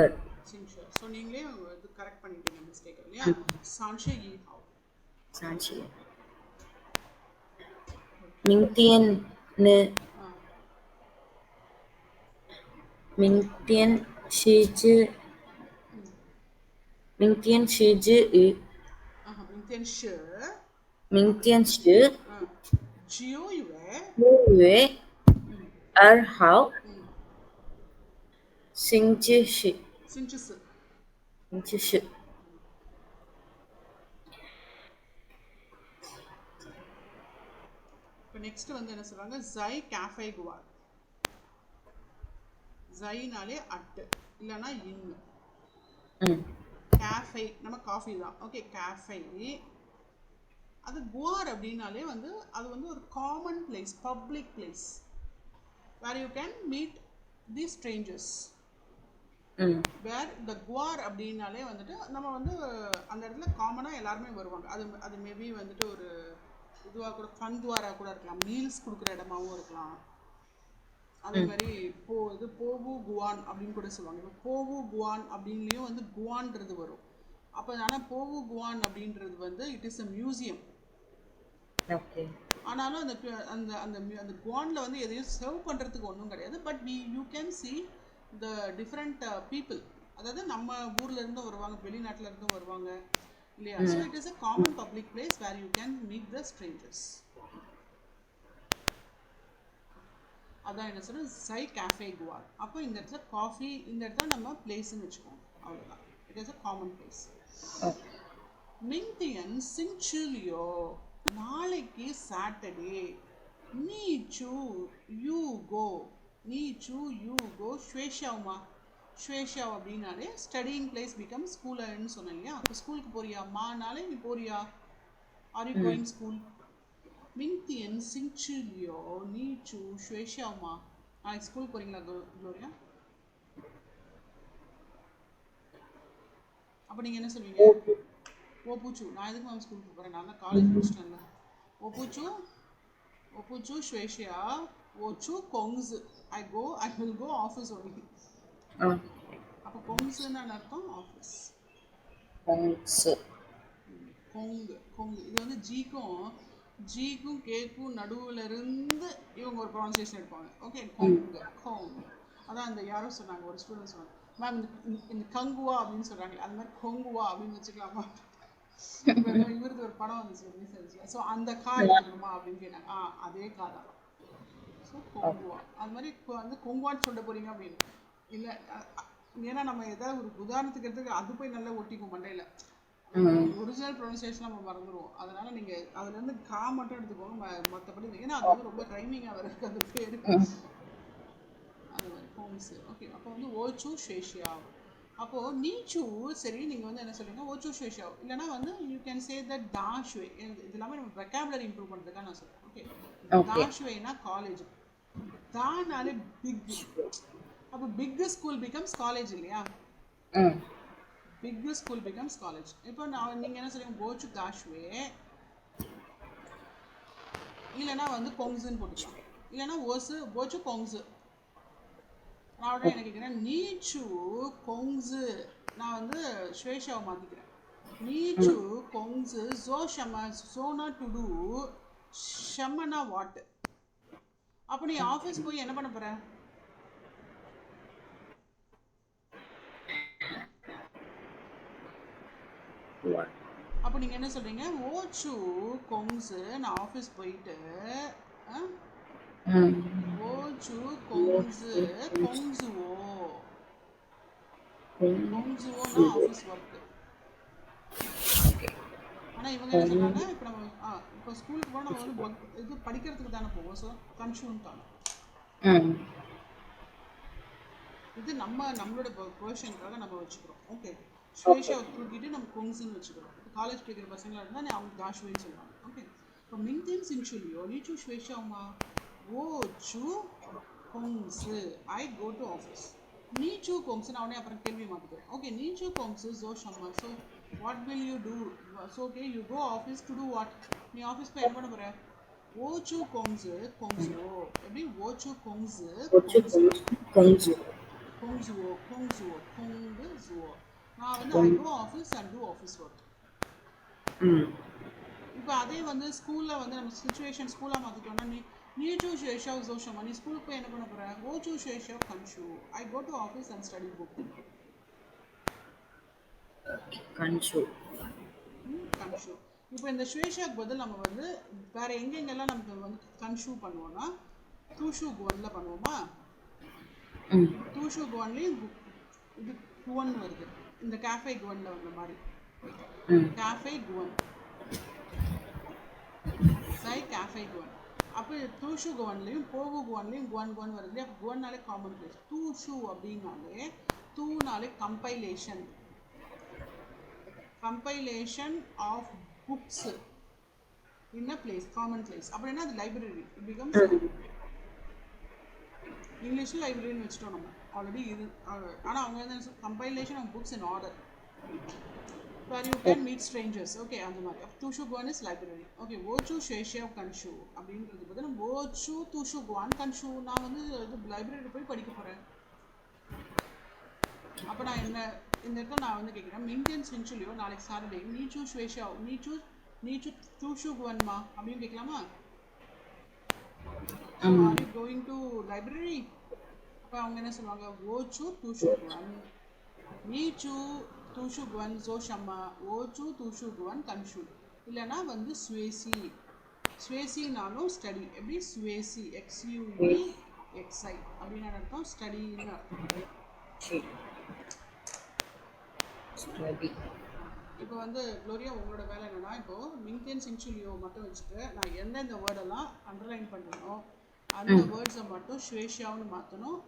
சின்ச்சு ஸோ நீங்களே இது கரெக்ட் பண்ணிட்டீங்க மிஸ்டேக் இல்லையா சான்ஷு ஹி ஹவ் 30。明天呢？明天是指明天是指于明天是明天是9月6月2号，星期四。星期四。星期四。இப்போ நெக்ஸ்ட் வந்து என்ன சொல்றாங்க ஜை கேஃபே குவார் ஜைனாலே அட்டு இல்லைன்னா இன்னு கேஃபே நம்ம காஃபி தான் ஓகே கேஃபே அது குவார் அப்படின்னாலே வந்து அது வந்து ஒரு common place public place where you can meet the strangers where the குவார் அப்படின்னாலே வந்துட்டு நம்ம வந்து அந்த இடத்துல காமனாக எல்லாருமே வருவாங்க அது மேபி வந்துட்டு ஒரு இதுவாக கூட ஃபன் துவாராக கூட இருக்கலாம் மீல்ஸ் கொடுக்குற இடமாவும் இருக்கலாம் அதே மாதிரி போவு குவான் அப்படின்னு கூட சொல்லுவாங்க இப்போ போவு குவான் அப்படின்லேயும் வந்து குவான்றது வரும் அப்போ ஆனால் போவு குவான் அப்படின்றது வந்து இட் இஸ் அ மியூசியம் ஆனாலும் அந்த அந்த அந்த அந்த குவானில் வந்து எதையும் சர்வ் பண்ணுறதுக்கு ஒன்றும் கிடையாது but you can see the different people அதாவது நம்ம ஊரில் இருந்தும் வருவாங்க வெளிநாட்டில் இருந்தும் வருவாங்க இல்லையா so it is a common public place where you can meet the strangers அதான் என்ன சொல்கிறேன் ஜை கேஃபே குவார் அப்போ இந்த இடத்துல காஃபி இந்த இடத்துல நம்ம பிளேஸ்ன்னு வச்சுக்கோங்க அவ்வளோதான் it is a common place மிங்தியன் சிங்சுலியோ நாளைக்கு சாட்டர்டே நீ சூ யூ கோ ஸ்வேஷாவுமா ஸ்வேஷாவ் அப்படின்னாலே ஸ்டடியிங் பிளேஸ் பிகம் ஸ்கூல்னு சொன்னேன் இல்லையா அப்போ ஸ்கூலுக்கு போறியா மானாலே நீ போறியா ஆர் யூ கோயிங் ஸ்கூல் மிங்தியன் சிங்சுலியோ நீ சூ ஸ்வேஷாவுமா நாளைக்கு ஸ்கூல் போறீங்களா குளோரியா அப்போ நீங்கள் என்ன சொல்வீங்க ஓபூச்சு நான் எதுக்கு மேம் ஸ்கூலுக்கு போகிறேன் நான் தான் காலேஜ் முடிச்சிட்டேன்ல ஓபூச்சு ஸ்வேஷியா ஓச்சு கொங்ஸு I will go office only அப்போ கொங்ஸுன்னு அர்த்தம் ஆஃபீஸ் கொங்கு இது வந்து ஜிக்கும் கேக்கும் நடுவில் இருந்து இவங்க ஒரு ப்ரொனன்சியேஷன் எடுப்பாங்க ஓகே கொங்கு அதான் இந்த யாரோ சொன்னாங்க, ஒரு ஸ்டூடெண்ட் சொன்னாங்க, மேம் இந்த கங்குவா அப்படின்னு சொல்கிறாங்களே அது மாதிரி கொங்குவா அப்படின்னு வச்சுக்கலாமா. இவருக்கு ஒரு படம் வந்துச்சு ரீசர்ச்சில். ஸோ அந்த கா எடுத்துக்கணுமா அப்படின்னு கேட்டாங்க. அதே கா தான். ஸோ கொங்குவா அது மாதிரி வந்து கொங்குவான்னு சொல்ல போகிறீங்க அப்படின்னு இல்லை. ஏன்னா நம்ம ஏதாவது ஒரு உதாரணத்துக்கு எடுத்து அது போய் நல்லா ஒட்டிக்கும் மண்டையில். ஒரிஜினல் ப்ரொனன்சியேஷன் நம்ம மறந்துடுவோம். அதனால நீங்கள் அதுலேருந்து கா மட்டும் எடுத்துக்கோங்க, மற்றபடி ஏன்னா அது வந்து ரொம்ப ரைமிங்காக வருது அந்த பேர். அது மாதிரி ஹோம்ஸ். ஓகே, அப்போ வந்து ஓச்சு ஷேஷியா. அப்போது நீச்சு சரி, நீங்கள் வந்து என்ன சொல்றீங்க, ஓச்சு ஷேஷியா இல்லைனா வந்து யூ கேன் சே தட் தாஷ்வே. இது எல்லாமே நம்ம வெக்காபுலரி இம்ப்ரூவ் பண்ணுறதுக்காக நான் சொல்கிறேன். ஓகே, தாஷ்வேனா காலேஜ். தானாலே பிக். அப்போ பிக் ஸ்கூல் பிகம்ஸ் காலேஜ் இல்லையா. Big school becomes college. இப்போ நீங்கள் என்ன சொல்றீங்க, போச்சு தாஷ்வே இல்லைனா வந்து கொங்ஸுன்னு போட்டுக்கலாம். இல்லைனா ஓசு போச்சு கொங்ஸு. நான் உடனே என்ன கேட்குறேன், நீச்சு கொங்ஸு. நான் வந்து ஸ்வேஷாவை மாற்றிக்கிறேன். நீச்சு கொங்ஸு ஜோ ஷம சோனா டு டூ ஷமனா வாட். அப்போ நீ ஆஃபீஸ் போய் என்ன பண்ண போகிற? அப்போ நீங்கள் என்ன சொல்கிறீங்க, ஓச்சு கொங்ஸு நான் ஆஃபீஸ் போயிட்டு ஓச்சு கொங்ஸு கொங்ஸுவோ. கொங்ஸுவோனா ஆஃபீஸ் ஒர்க்கு. ஆனால் இவங்க என்ன சொல்கிறாங்க, இப்போ நம்ம இப்போ ஸ்கூலுக்கு போனால் நம்ம வந்து இது படிக்கிறதுக்கு தானே போவோம். ஸோ கன்ஷூன்னு தானே. இது நம்மளோட ப்ரொஃபஷனுக்காக நம்ம வச்சுக்கிறோம். ஓகே, ஸ்வேஷாவை தூக்கிட்டு நம்ம கொங்ஸுன்னு வச்சுக்கிறோம். காலேஜ் படிக்கிற பசங்களாக இருந்தால் அவங்க தாஷ்வேன்னு சொல்லுவாங்க. ஓகே, இப்போ மின்தேன் சின்சுலியோ நீச்சு ஸ்வேஷாவுமா ஓச்சு கொங்ஸு ஐ கோ டு ஆஃபீஸ். நீச்சு கொங்ஸு நான் உடனே அப்புறம் கேள்வி மாற்றிக்கிறேன். ஓகே, நீச்சு கொங்ஸு ஜோ ஷம்மா. So what will you do? So okay, you go office to do what. நீ ஆஃபீஸ் போய் என்ன பண்ண போகிற? ஓச்சு கொங்ஸு கொங்ஸுவோ. எப்படி ஓச்சு கொங்ஸு கொங்ஸுவோ கொங்ஸுவோ கொங்ஸுவோ கொங்குஸுவோ. நான் வந்து I go office and do office work. இப்போ அதே வந்து ஸ்கூலில் வந்து நம்ம சிச்சுவேஷன் ஸ்கூலாக மாற்றிட்டோம்னா நீச்சு ஷேஷாவ் ஜோஷமா. நீ ஸ்கூலுக்கு போய் என்ன பண்ண போகிற? ஓச்சு ஷேஷாவ் கன்ஷூ I go to office and study book. கன்ஷூ. இப்போ இந்த ஸ்வேஷாக்கு பதில் நம்ம வந்து வேற எங்கெங்கெல்லாம் நமக்கு வந்து கன்ஷூ பண்ணுவோம்னா தூஷு குவனில் பண்ணுவோமா. தூஷு குவன்லேயும் இது குவன் வருது, இந்த கேஃபே குவனில் வந்த மாதிரி. கேஃபே குவன் சை கேஃபே குவன். அப்போ தூஷு குவன்லேயும் போகு குவன்லேயும் குவன் குவன் வருது. அப்போ குவன்னாலே காமன் பிளேஸ். தூஷு அப்படின்னாலே தூனாலே compilation. Compilation of books in a place, common place. அப்படின்னா அது லைப்ரரி. இட் பிகம்ஸ் இங்கிலீஷில் லைப்ரரின்னு வச்சுட்டோம் நம்ம ஆல்ரெடி இது. ஆனால் அவங்க வந்து compilation of books in order where you can meet strangers. Okay, அந்த மாதிரி. தூஷு குவான் இஸ் லைப்ரரி. ஓகே, ஓச்சு ஷேஷியாவ் கன்ஷூ அப்படின்றது பார்த்தா ஓச்சு தூஷு குவான் கன்ஷூ. நான் வந்து இது லைப்ரரி போய் படிக்க போகிறேன். அப்போ நான் என்ன இந்த இடத்துல நான் வந்து கேட்குறேன், மின்தேன் சென்சுலியோ நாளைக்கு சாட்டர்டே நீச்சு ஸ்வேஷாவ் நீச்சு தூஷு குவன்மா அப்படின்னு கேட்கலாமா? Are you going to library? அப்போ அவங்க என்ன சொல்லுவாங்க, ஓச்சு தூஷு குவன் நீச்சு தூஷு குவன் ஜோஷம்மா ஓச்சு தூஷு குவன் கன்ஷூ. இல்லைனா வந்து ஸ்வேசி. ஸ்வேசினாலும் ஸ்டடி. எப்படி ஸ்வேசி XUE XI அப்படின்னு அர்த்தம், ஸ்டடின்னு அர்த்தம். இப்போ வந்து க்ளோரியா உங்களோட வேலை என்னன்னா, இப்போது மின்தேன் சின்சுலியோ மட்டும் வச்சுட்டு நான் எந்தெந்த வேர்டெல்லாம் அண்டர்லைன் பண்ணணும் அந்த வேர்ட்ஸை மட்டும் ஸ்வேஷாவுன்னு மாற்றணும்.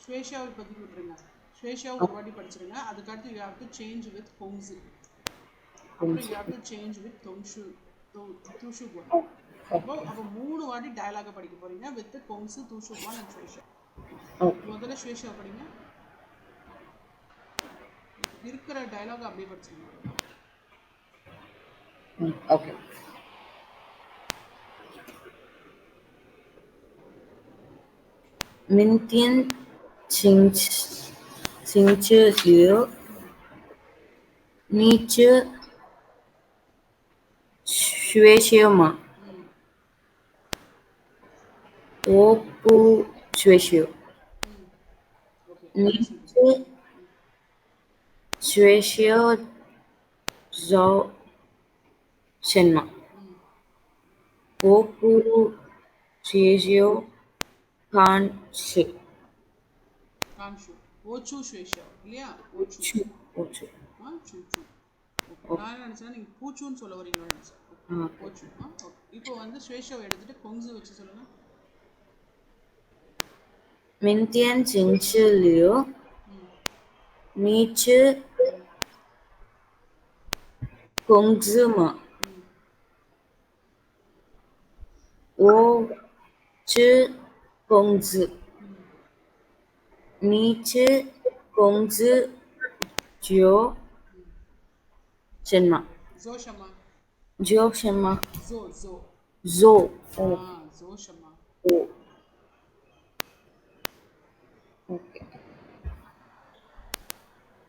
ஸ்வேஷாவை பற்றி விட்டுருங்க. ஸ்வேஷாவை ஒரு வாட்டி படிச்சிருங்க. அதுக்கடுத்து you have to change with கொங்ஸு. அப்புறம் you have to change with தூஷு குவன். அப்போ 3 வாட்டி டயலாக படிக்க போகிறீங்க வித் கொங்ஸு தூஷு குவன் அண்ட் ஸ்வேஷா. முதல்ல ஸ்வேஷா படிங்க. இருக்கிற டயலாக் அப்படியே படிச்சிருங்க. ஓகே.明天星期六，你去学校吗？我不学校。你என்ன சொல்றீங்க是学校找什么？我不学校看书。கான்ஷு ஓச்சு ஸ்வேஷா இல்லையா ஓச்சு去，我去。ஆ சூச்சு ஓகே ஓ, நான் நினச்சேன் நீங்கள் பூச்சுன்னு சொல்ல வரீங்களோன்னு நினச்சேன் ஆ, ஓச்சு ஓகே இப்போ வந்து ஸ்வேஷாவை எடுத்துட்டு கொங்ஸு வச்சு சொல்லுங்க 明天星期六，你去工资吗？我去工资。你去工资就什么？ ஜோஷம்மா 就什么？ ஜோ 做 ஆ 哦 ஜோஷம்மா 哦，OK。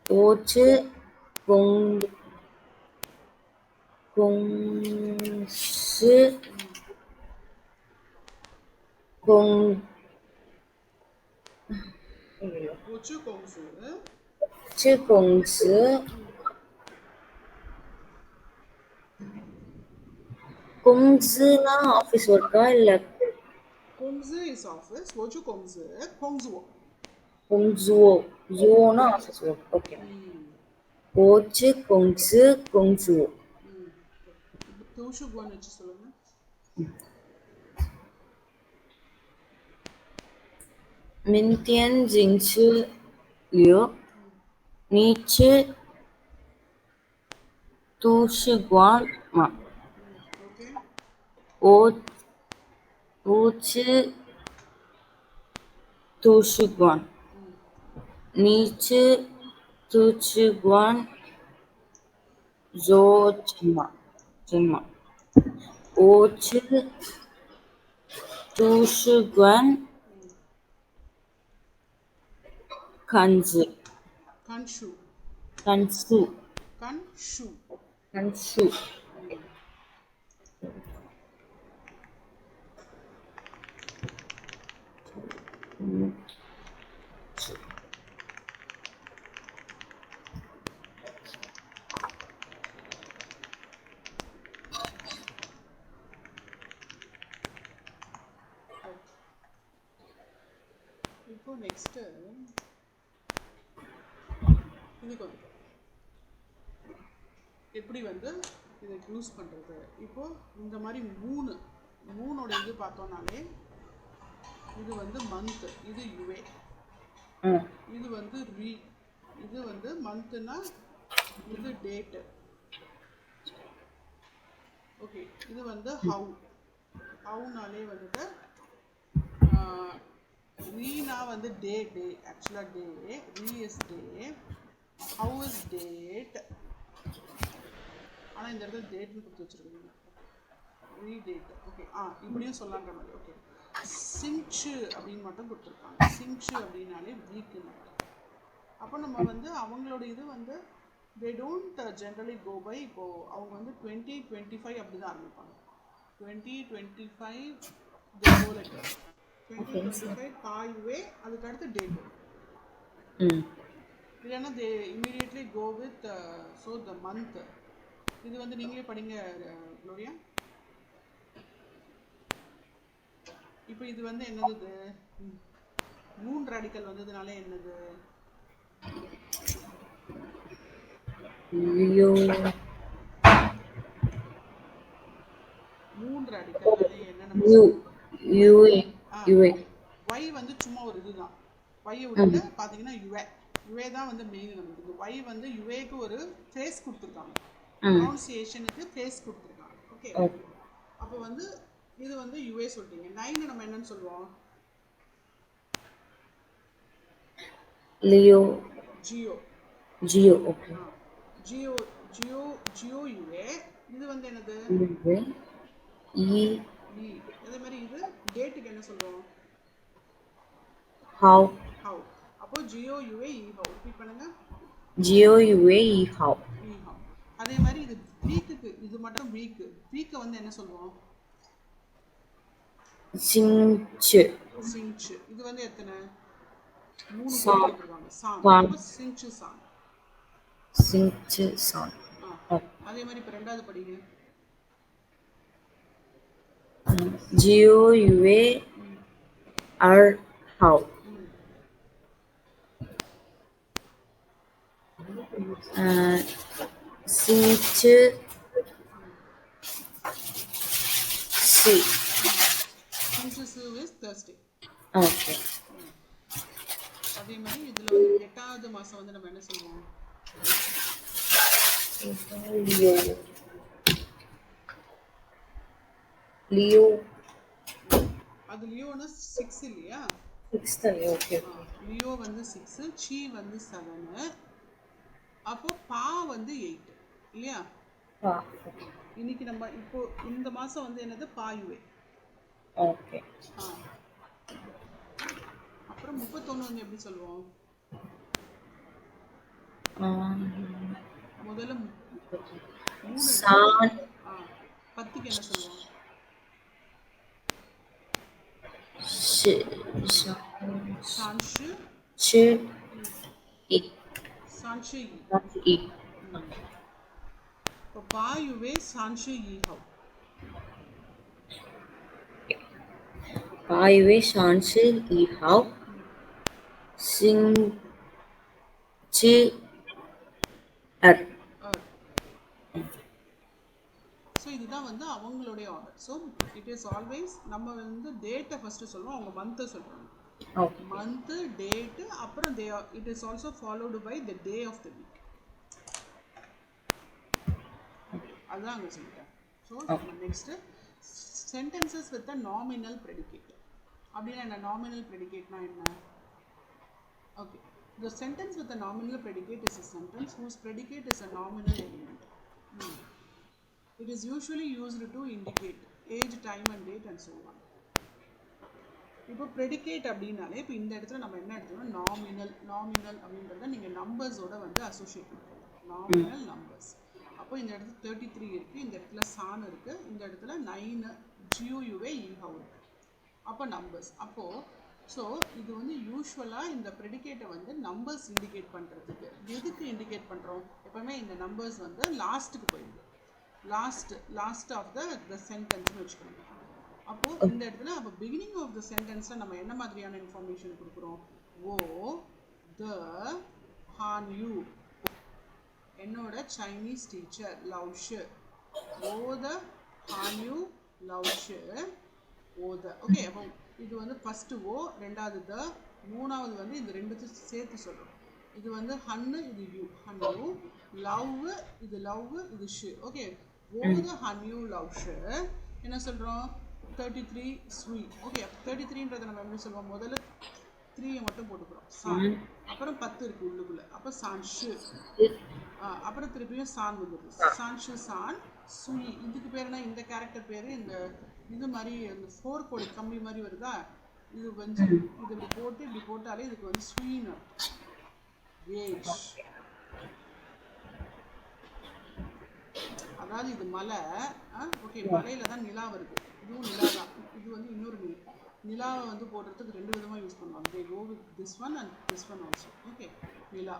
我去公司公ஓச்சு கொங்ஸு去公司工资呢？ஆஃபீஸ் ஒர்க்கா இல்ல கொங்ஸு இஸ் ஆஃபீஸ் ஓச்சு கொங்ஸு கொங்ஸுவோ 工作？யோனா ஆஃபீஸ் ஒர்க். ஓகே. 我去公司工作。இப்போ தூஷுகுவான்னு வச்சு சொல்லுங்க 明天星期六，你去图书馆吗？ ஓகே 我不去图书馆。你去图书馆做什么？什么？我去图书馆看书。கன்ஷு 看书。 கன்ஷு 看书。இப்போ நெக்ஸ்ட்டு இதுக்கு வந்து எப்படி வந்து இதை யூஸ் பண்ணுறது இப்போ இந்த மாதிரி மூணோட இது பார்த்தோம்னாலே இது வந்து மந்த் இது யுஏ இது வந்து இது வந்து மந்த்துனா இது டேட்டு ஓகே இது வந்து ஹவுனாலே வந்துட்டு ரீனா வந்து டே ஆக்சுவலாக ரீ இஸ் டே ஹவு இஸ் டேட் ஆனால் இந்த இடத்துல டேட்னு கொடுத்து வச்சுருக்கீங்க ரீடேட் ஓகே இப்படியும் சொல்லான்ற மாதிரி ஓகே சிங்ச்சு அப்படின்னு மட்டும் கொடுத்துருக்காங்க சிங்ச்சு அப்படின்னாலே வீக்குன்னு அப்போ நம்ம வந்து அவங்களோட இது வந்து they don't generally go by இப்போது அவங்க வந்து 2025 அப்படி தான் ஆரம்பிப்பாங்க 2025 தே கோ லைக் 2025 காயுவே அதுக்கு அடுத்து டேட் இல்லைன்னா they immediately go with so the month இது வந்து நீங்களே படிங்க க்ளோரியா இப்போ இது வந்து என்னது மூன் ராடிக்கல் வந்ததுனால என்னது மூன் ராடிக்கல்னாலே என்ன நம்ம சொல்லுவோம் y வந்து சும்மா ஒரு இதுதான் y விட்டுட்டு பார்த்தீங்கன்னா யுஏ தான் வந்து மெயின் நமக்கு y வந்து யுஏக்கு ஒரு ஃபேஸ் கொடுத்துருக்காங்க ப்ரொனன்சியேஷனுக்கு ஃபேஸ் கொடுத்துருக்காங்க ஓகே அப்போ வந்து இது வந்து யுஏ சொல்லிட்டீங்க 9 நம்ம என்னன்னு சொல்லுவோம் Leo Jio okay Jio UA இது வந்து என்னது அதே மாதிரி இது டேட்டுக்கு என்ன சொல்றோம் ஹவ் அப்போ ஜியோ யுஏ ஹவ் ரிப்பீட் பண்ணுங்க ஜியோ யுஏ ஹவ் அதே மாதிரி இது வீக்குக்கு இது மட்டும் வீக்கை வந்து என்ன சொல்லுவோம் சிங்ச்சு இது வந்து எத்தனை 3 பேர் சான் போட்டிருக்காங்க சான். வான் அப்போ சிங்ச்சு சான். சிங்ச்சு சான். ஆ ஓகே. அதே மாதிரி இப்போ ரெண்டாவது படிங்க. ஜியோ யுவே அர் ஹவ் சிங்ச்சு சி. சிங்ச்சு சு இஸ் Thursday. ஓகே. அதே மாதிரி இதில் வந்து 8வது மாதம் வந்து நம்ம என்ன சொல்லுவோம்? லியோ லியோ அது லியோனா 6 இல்லையா? 6th. Okay okay. லியோ வந்து 6, சி வந்து 7, அப்போ பா வந்து 8 இல்லையா? இன்னைக்கு நம்ம இப்போ இந்த மாதம் வந்து என்னது பாயுவே. ஓகே. அப்புறம் 31 வந்து எப்படி சொல்லுவோம்? முதல்ல 3 சான் 10க்கு என்ன சொல்லுவோம்? ஷி சான்ஷு ஷி இ சான்ஷு இ. இ. இப்போ பாயுவே சான்ஷு இ ஹவ். பாயுவே சான்ஷு இ ஹவ் சிங்ச்சு அர். ஸோ இதுதான் வந்து அவங்களுடைய order. So it is always நம்ம வந்து டேட்டை ஃபஸ்ட்டு சொல்லுவோம், அவங்க மந்த்தை சொல்கிறாங்க. மந்த்து டேட்டு அப்புறம் they it is also followed by the day of the week. அதுதான் அங்கே சொல்லிட்டேன். So next sentences with a nominal predicate. அப்படின்னா என்ன? நாமினல் ப்ரெடிகேட்னா என்ன? Okay, the sentence with a nominal predicate is a sentence whose predicate is a nominal element. It is usually used to indicate age, time and date and so on. இப்போ predicate அப்படின்னாலே இப்போ இந்த இடத்துல நம்ம என்ன எடுத்துக்கணும்? நாமினல் அப்படின்றத நீங்கள் நம்பர்ஸோட வந்து அசோசியேட் பண்ணுறோம். Nominal numbers. அப்போ இந்த இடத்துல 33 இருக்குது, இந்த இடத்துல சான் இருக்குது, இந்த இடத்துல 9 ஜியூவே ஈஹவ் இருக்குது. அப்போ நம்பர்ஸ். அப்போது ஸோ இது வந்து யூஸ்வலாக இந்த ப்ரெடிகேட்டை வந்து நம்பர்ஸ் இண்டிகேட் பண்ணுறதுக்கு எதுக்கு இண்டிகேட் பண்ணுறோம்? எப்போவுமே இந்த நம்பர்ஸ் வந்து லாஸ்ட்டுக்கு போயிடுது. லாஸ்ட் ஆஃப் த சென்டென்ஸ்னு வச்சுக்கோங்க. அப்போது இந்த இடத்துல அப்போ பிகினிங் ஆஃப் த சென்டென்ஸில் நம்ம என்ன மாதிரியான இன்ஃபர்மேஷன் கொடுக்குறோம்? ஓ த ஹான் யூ என்னோட சைனீஸ் டீச்சர் லவ் ஷு. ஓ த ஹான் யூ லவ் ஷு ஓ த. ஓகே, அப்போ இது வந்து ஃபஸ்ட்டு ஓ, ரெண்டாவது த, மூணாவது வந்து இந்த ரெண்டுத்தையும் சேர்த்து சொல்கிறோம். இது வந்து ஹன்னு, இது யூ. ஹன் யூ லவ், இது லவ், இது ஷு. ஓகே, ஓ த ஹன் யூ லவ் ஷு என்ன சொல்கிறோம்? 33 ஸ்வீட். ஓகே, 33ன்றதை நம்ம எப்படி சொல்லுவோம்? முதல்ல 3 மட்டும் போட்டுக்கிறோம் சான், அப்புறம் 10 இருக்குது உள்ளுக்குள்ளே, அப்போ சான் ஷு, அப்புறம் திருப்பியும் சான் வந்துடுது. சான் ஷு சான் சுயி. இதுக்கு பேர் என்ன? இந்த கேரக்டர் பேர் இந்த இது மாதிரி அந்த 4 கோடி கம்மி மாதிரி வருதா? இது வந்து இது இப்படி போட்டாலே இதுக்கு வந்து ஸ்வீன்னு ஏஜ். அதாவது இது மலை. ஓகே, மலையில் தான் நிலா வருது. இதுவும் நிலா தான். இது வந்து இன்னொரு நிலாவை வந்து போடுறதுக்கு 2 விதமாக யூஸ் பண்ணுவாங்க. They go with this one and this one also. Okay, நிலா.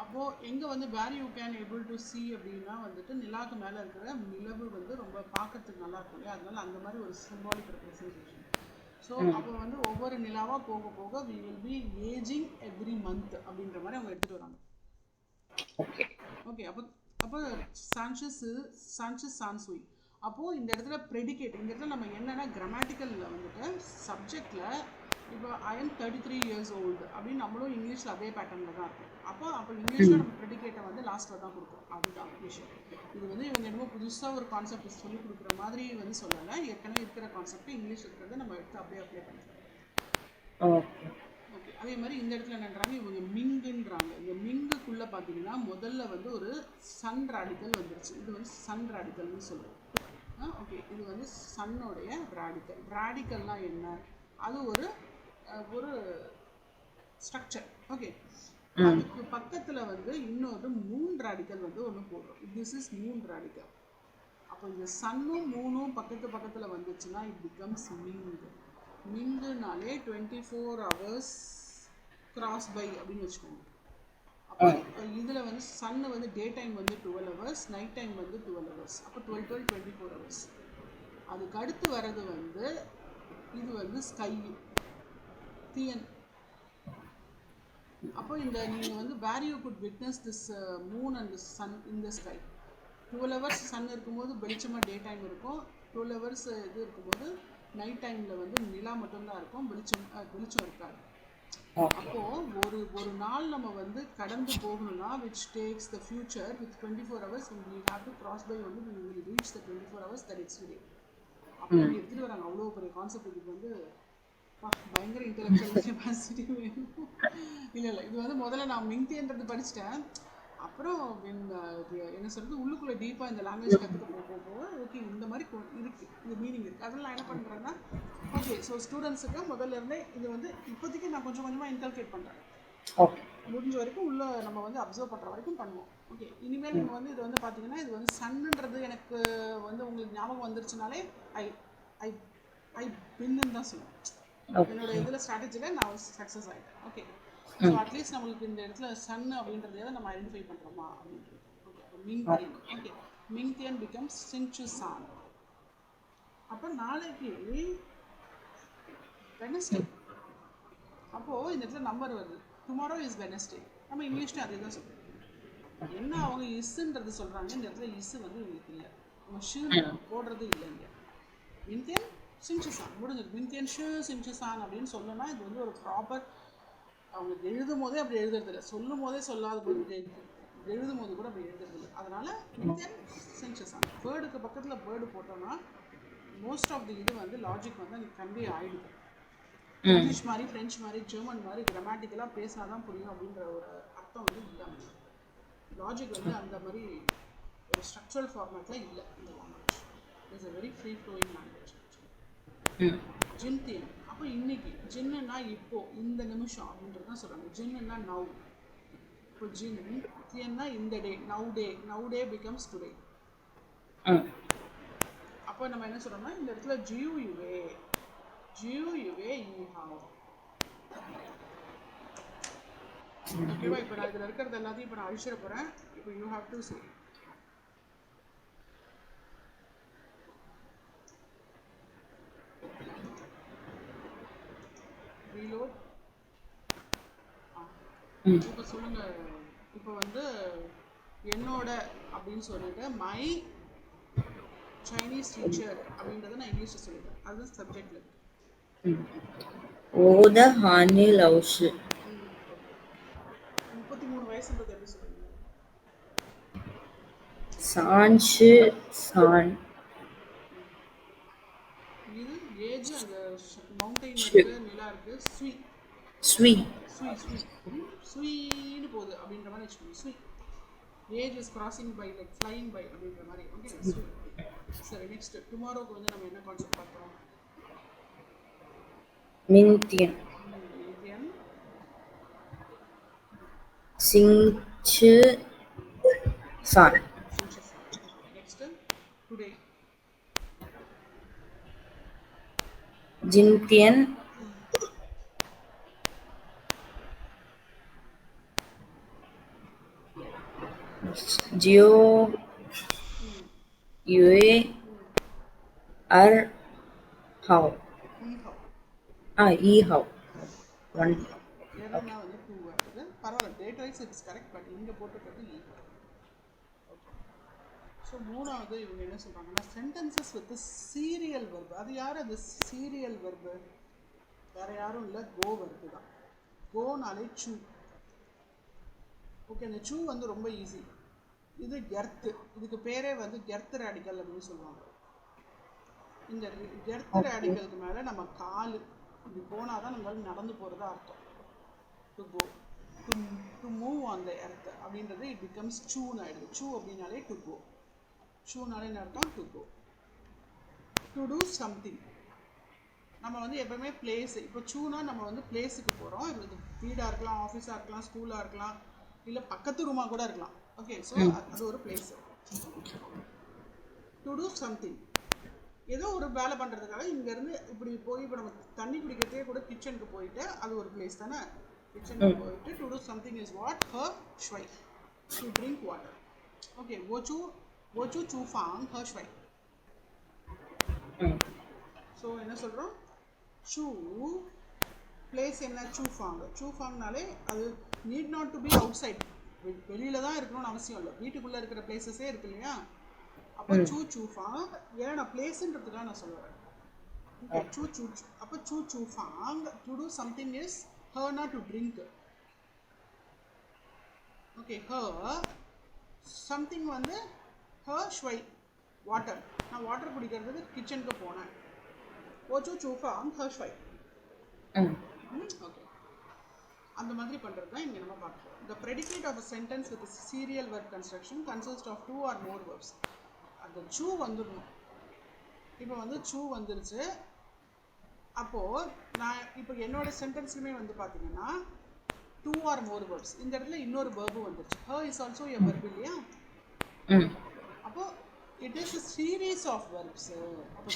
அப்போது எங்கே வந்து where you can able to see அப்படின்னா வந்துட்டு நிலாவுக்கு மேலே இருக்கிற நிலவு வந்து ரொம்ப பார்க்கறதுக்கு நல்லா இருக்கும் இல்லையா? அதனால அந்த மாதிரி ஒரு சிம்பாலிக் ரெப்ரசன்டேஷன். ஸோ அப்போ வந்து ஒவ்வொரு நிலாவாக போக போக we will be ageing every month அப்படின்ற மாதிரி அவங்க எடுத்துகிட்டு வராங்க. ஓகே, அப்போ சான்ஷஸ் சான்சுய். அப்போது இந்த இடத்துல ப்ரெடிகேட், இந்த இடத்துல நம்ம என்னென்னா கிராமட்டிக்கலில் வந்துட்டு சப்ஜெக்டில் இப்போ ஐ எம் 33 years old அப்படின்னு நம்மளும் இங்கிலீஷில் அதே பேட்டர்னில் தான் இருக்கும். அப்போ இங்கிலீஷில் நம்ம ப்ரெடிகேட்டை வந்து லாஸ்ட்டில் தான் கொடுப்போம். அதுதான் விஷயம். இது வந்து இவங்க என்னமோ புதுசாக ஒரு கான்செப்ட் சொல்லி கொடுக்குற மாதிரி வந்து சொல்லலை. ஏற்கனவே இருக்கிற கான்செப்ட் இங்கிலீஷ் இருக்கிறத நம்ம எடுத்து அப்படியே அப்ளை பண்ணிக்கலாம். ஓகே, அதே மாதிரி இந்த இடத்துல என்னன்றாங்க? இவங்க மிங்குன்றாங்க. இந்த மிங்குக்குள்ளே பார்த்தீங்கன்னா முதல்ல வந்து ஒரு சன் ராடிக்கல் வந்துருச்சு. இது வந்து சன் ராடிக்கல்னு சொல்லுவோம். ஓகே, இது வந்து சன்னோடைய ராடிக்கல். ராடிக்கல்னால் என்ன? அது ஒரு ஸ்ட்ரக்சர். ஓகே, அதுக்கு பக்கத்தில் வந்து இன்னொரு மூன் ராடிக்கல் வந்து ஒன்று போடுறோம். This is moon radical. அப்போ இந்த சன்னும் மூணும் பக்கத்தில் வந்துச்சுன்னா இட் பிகம்ஸ் மிங்கு. மிங்குனாலே 24 hours கிராஸ் பை அப்படின்னு வச்சுக்கோங்க. அப்போ இதில் வந்து சன்னு வந்து டே டைம் வந்து 12 ஹவர்ஸ், நைட் டைம் வந்து 12 ஹவர்ஸ். அப்போ 12 24 ஹவர்ஸ். அதுக்கு அடுத்து வர்றது வந்து இது வந்து ஸ்கை தியன். அப்போ இந்த நீங்கள் வந்து where you could witness this moon and sun in the sky. 12 hours sun இருக்கும்போது வெளிச்சமாக டே டைம் இருக்கும், 12 ஹவர்ஸ் இது இருக்கும்போது நைட் டைமில் வந்து நிலா மட்டும்தான் இருக்கும், வெளிச்சம் இருக்காது. அப்போது ஒரு நாள் நம்ம வந்து கடந்து போகணும்னா which takes the future with 24 hours we have to cross by only we will reach the 24 hours the next day. அப்போ இங்கே எடுத்துகிட்டு வராங்க அவ்வளோ பெரிய கான்செப்ட். இதுக்கு வந்து பயங்கர இன்டெலெக்சுவல் கெப்பாசிட்டி வேணும். இல்லை இது வந்து முதல்ல நான் மிங்தின்றது படிச்சுட்டேன். அப்புறம் என்ன சொல்கிறது, உள்ளுக்குள்ளே டீப்பாக இந்த லாங்குவேஜ் கற்றுக்க போக ஓகே இந்த மாதிரி இருக்குது, இது மீனிங் இருக்குது. அதெல்லாம் நான் என்ன பண்ணுறேன்னா ஓகே ஸோ ஸ்டூடெண்ட்ஸுக்கு முதல்ல இருந்தே இது வந்து இப்போதைக்கு நான் கொஞ்சம் கொஞ்சமாக இன்கல்கேட் பண்ணுறேன். முடிஞ்ச வரைக்கும் உள்ள நம்ம வந்து அப்சர்வ் பண்ணுற வரைக்கும் பண்ணுவோம். ஓகே இனிமேல் நீங்கள் வந்து இது வந்து பார்த்தீங்கன்னா இது வந்து சன்னுன்றது எனக்கு வந்து உங்களுக்கு ஞாபகம் வந்துருச்சுனாலே ஐ ஐ ஐ பின்னு தான் சொல்லுவேன். என்னோட இதில் ஸ்ட்ராட்டஜியில் நான் சக்ஸஸ் ஆகிட்டேன். ஓகே ஸோ அட்லீஸ்ட் நம்மளுக்கு இந்த இடத்துல சன் அப்படின்றத நம்ம ஐடென்டிஃபை பண்ணுறோமா அப்படின்றது. ஓகே மிங்தியன். ஓகே மிங்தியன் பிகம்ஸ் சிங்சு சான். அப்போ நாளைக்கு வெனஸ்டே. அப்போது இந்த இடத்துல நம்பர் வருது, டுமாரோ இஸ் வெனஸ்டே. நம்ம இங்கிலீஷ்ல அதே தான் சொல்கிறோம். என்ன அவங்க இஸ்ன்றது சொல்கிறாங்க, இந்த இடத்துல இஸ் வந்து இவங்களுக்கு இல்லை, நம்ம ஷூ போடுறது இல்லை. இங்கே மின்தியன் சிங்சுசான் முடிஞ்சது. மின்தியன் ஷூ சிங்சுசான் அப்படின்னு சொல்லணும்னா இது வந்து ஒரு ப்ராப்பர், அவங்க எழுதும் போதே அப்படி எழுதுறதில்ல, சொல்லும் போதே சொல்லாத போது எழுதும் போது கூட அப்படி எழுதுறதில்ல. அதனால் மின்தியன் சிங்சுசான் வேர்டுக்கு பக்கத்தில் வேர்டு போட்டோம்னா மோஸ்ட் ஆஃப் தி இது வந்து லாஜிக் வந்து எனக்கு கன்வே ஆகிடுது. இங்கிலீஷ் மாதிரி ஃப்ரெஞ்ச் மாதிரி ஜெர்மன் மாதிரி கிராமட்டிக்கலாக பேசினா தான் புரியும் அப்படின்ற ஒரு அர்த்தம் வந்து இல்லாமல் லாஜிக் வந்து அந்த மாதிரி ஒரு ஸ்ட்ரக்சரல் ஃபார்மேட்டில் இல்லை. இந்த language it's a very free flowing language. ஜின்தியன் அப்போ இன்னைக்கு, ஜின்னுன்னா இப்போ இந்த நிமிஷம் அப்படின்றது தான் சொல்கிறாங்க. ஜின்னுன்னா நவ். இப்போ ஜின்தியன்னா இந்த day, now day becomes today. அப்போ நம்ம என்ன சொல்கிறோம்னா இந்த இடத்துல ஜியூயுவே ஈஹாவ். ஓகேவா? இப்போ நான் இதில் இருக்கிறது எல்லாத்தையும் இப்போ நான் அழிச்சிட போகிறேன். இப்போ you have to say reload. இப்போ சொல்லுங்கள். இப்போ வந்து என்னோட அப்படின்னு சொல்லிட்டு மை சைனீஸ் டீச்சர் அப்படின்றத நான் இங்கிலீஷில் சொல்லிட்டேன். அதுதான் சப்ஜெக்டில் இருக்கு. 我的韩语老师 33 வயசுன்றது எப்படி சொல்லுவீங்க? சான்ஷு சான். இது ஏஜ், அந்த மவுண்டைன் இருக்கு, நிலா இருக்கு, ஸ்வீ ஸ்வீ ஸ்வீ ஸ்வீ ஸ்வீன்னு போகுது அப்படின்ற மாதிரி வச்சுக்கோங்க. ஸ்வீ age is crossing by like flying by அப்படின்ற மாதிரி. ஓகே ஸ்வீ. சரி நெக்ஸ்ட் டுமாரோக்கு வந்து நம்ம என்ன கான்செப்ட் பார்க்குறோம்? மின்தியன் சிங்சு சான். நெக்ஸ்ட் டுடே ஜின்தியன் ஜியோ யுவே அர் ஹவ். ஈஹவ். ஒன் எதுனா வந்து 2 வருது. பரவாயில்ல, date wise it's correct. But இங்கே போட்டுக்கிறது ஈ. ஓகே ஸோ மூணாவது இவங்க என்ன சொல்கிறாங்கன்னா சென்டென்சஸ் வித் சீரியல் வெர்பு. அது யார் அந்த சீரியல் வெர்பு? வேறு யாரும் இல்லை, கோ வெர்பு தான். கோனாலே சூ. ஓகே அந்த சூ வந்து ரொம்ப ஈஸி. இது கெர்த்து. இதுக்கு பேரே வந்து கெர்த்து ரேடிக்கல் அப்படின்னு சொல்லுவாங்க. இந்த கெர்த்து ரேடிக்கலுக்கு மேலே நம்ம கால் இப்படி போனால் தான் நம்மளால நடந்து போகிறதா அர்த்தம். To go, to move on the earth அப்படின்றது இட் பிகம்ஸ் சூன்னு ஆகிடுது. சூ அப்படின்னாலே டு கோ. ஷூனாலே என்ன அர்த்தம்? To go. To do something. நம்ம வந்து எப்போவுமே பிளேஸ், இப்போ சூனா நம்ம வந்து பிளேஸுக்கு போகிறோம். இது வீடாக இருக்கலாம், ஆஃபீஸாக இருக்கலாம், ஸ்கூலாக இருக்கலாம், இல்லை பக்கத்து ரூமாக கூட இருக்கலாம். ஓகே ஸோ அது ஒரு பிளேஸு. டு டூ சம்திங், ஏதோ ஒரு வேலை பண்ணுறதுக்காக இங்கேருந்து இப்படி போய் இப்போ நம்ம தண்ணி குடிக்கிறதே கூட கிச்சனுக்கு போயிட்டு அது ஒரு பிளேஸ் தானே. கிச்சனுக்கு போயிட்டு to do something is what ஹர் ஷ்வை டு ட்ரிங்க் வாட்டர். ஓகே, ஓச்சு சூஃபாங் ஹர் ஷ்வை. ஸோ என்ன சொல்கிறோம், சூ பிளேஸ் என்ன சூஃபாங். சூஃபாங்னாலே அது need not to be outside, வெளியில தான் இருக்கணும்னு அவசியம் இல்லை, வீட்டுக்குள்ளே இருக்கிற பிளேசஸே இருக்கு இல்லையா. அப்போ சூஃபாங் ஏன்னா நான் பிளேஸுன்றதுக்காக நான் சொல்லுவேன். Okay, அப்போ சூஃபாங் டு டூ சம்திங் இஸ் ஹர்னா டு ட்ரிங்க். ஓகே, ஹர் சம்திங் வந்து ஹர் ஷ்வை வாட்டர். நான் வாட்டர் குடிக்கிறதுக்கு கிச்சனுக்கு போனேன். ஓச்சு சூஃபாங் ஹர் ஷ்வை. ஓகே, அந்த மாதிரி பண்ணுறது தான் இங்கே நம்ம பார்க்குறோம். The predicate of a sentence with a serial verb construction consists of 2 or more verbs. அந்த சூ வந்துடணும். இப்போ வந்து சூ வந்துருச்சு. அப்போது நான் இப்போ என்னோட சென்டென்ஸ்லுமே வந்து பார்த்தீங்கன்னா 2 or more verbs. இந்த இடத்துல இன்னொரு வேர்பு வந்துருச்சு. her is also a verb இல்லையா. அப்போது it is a series of verbs. அப்போ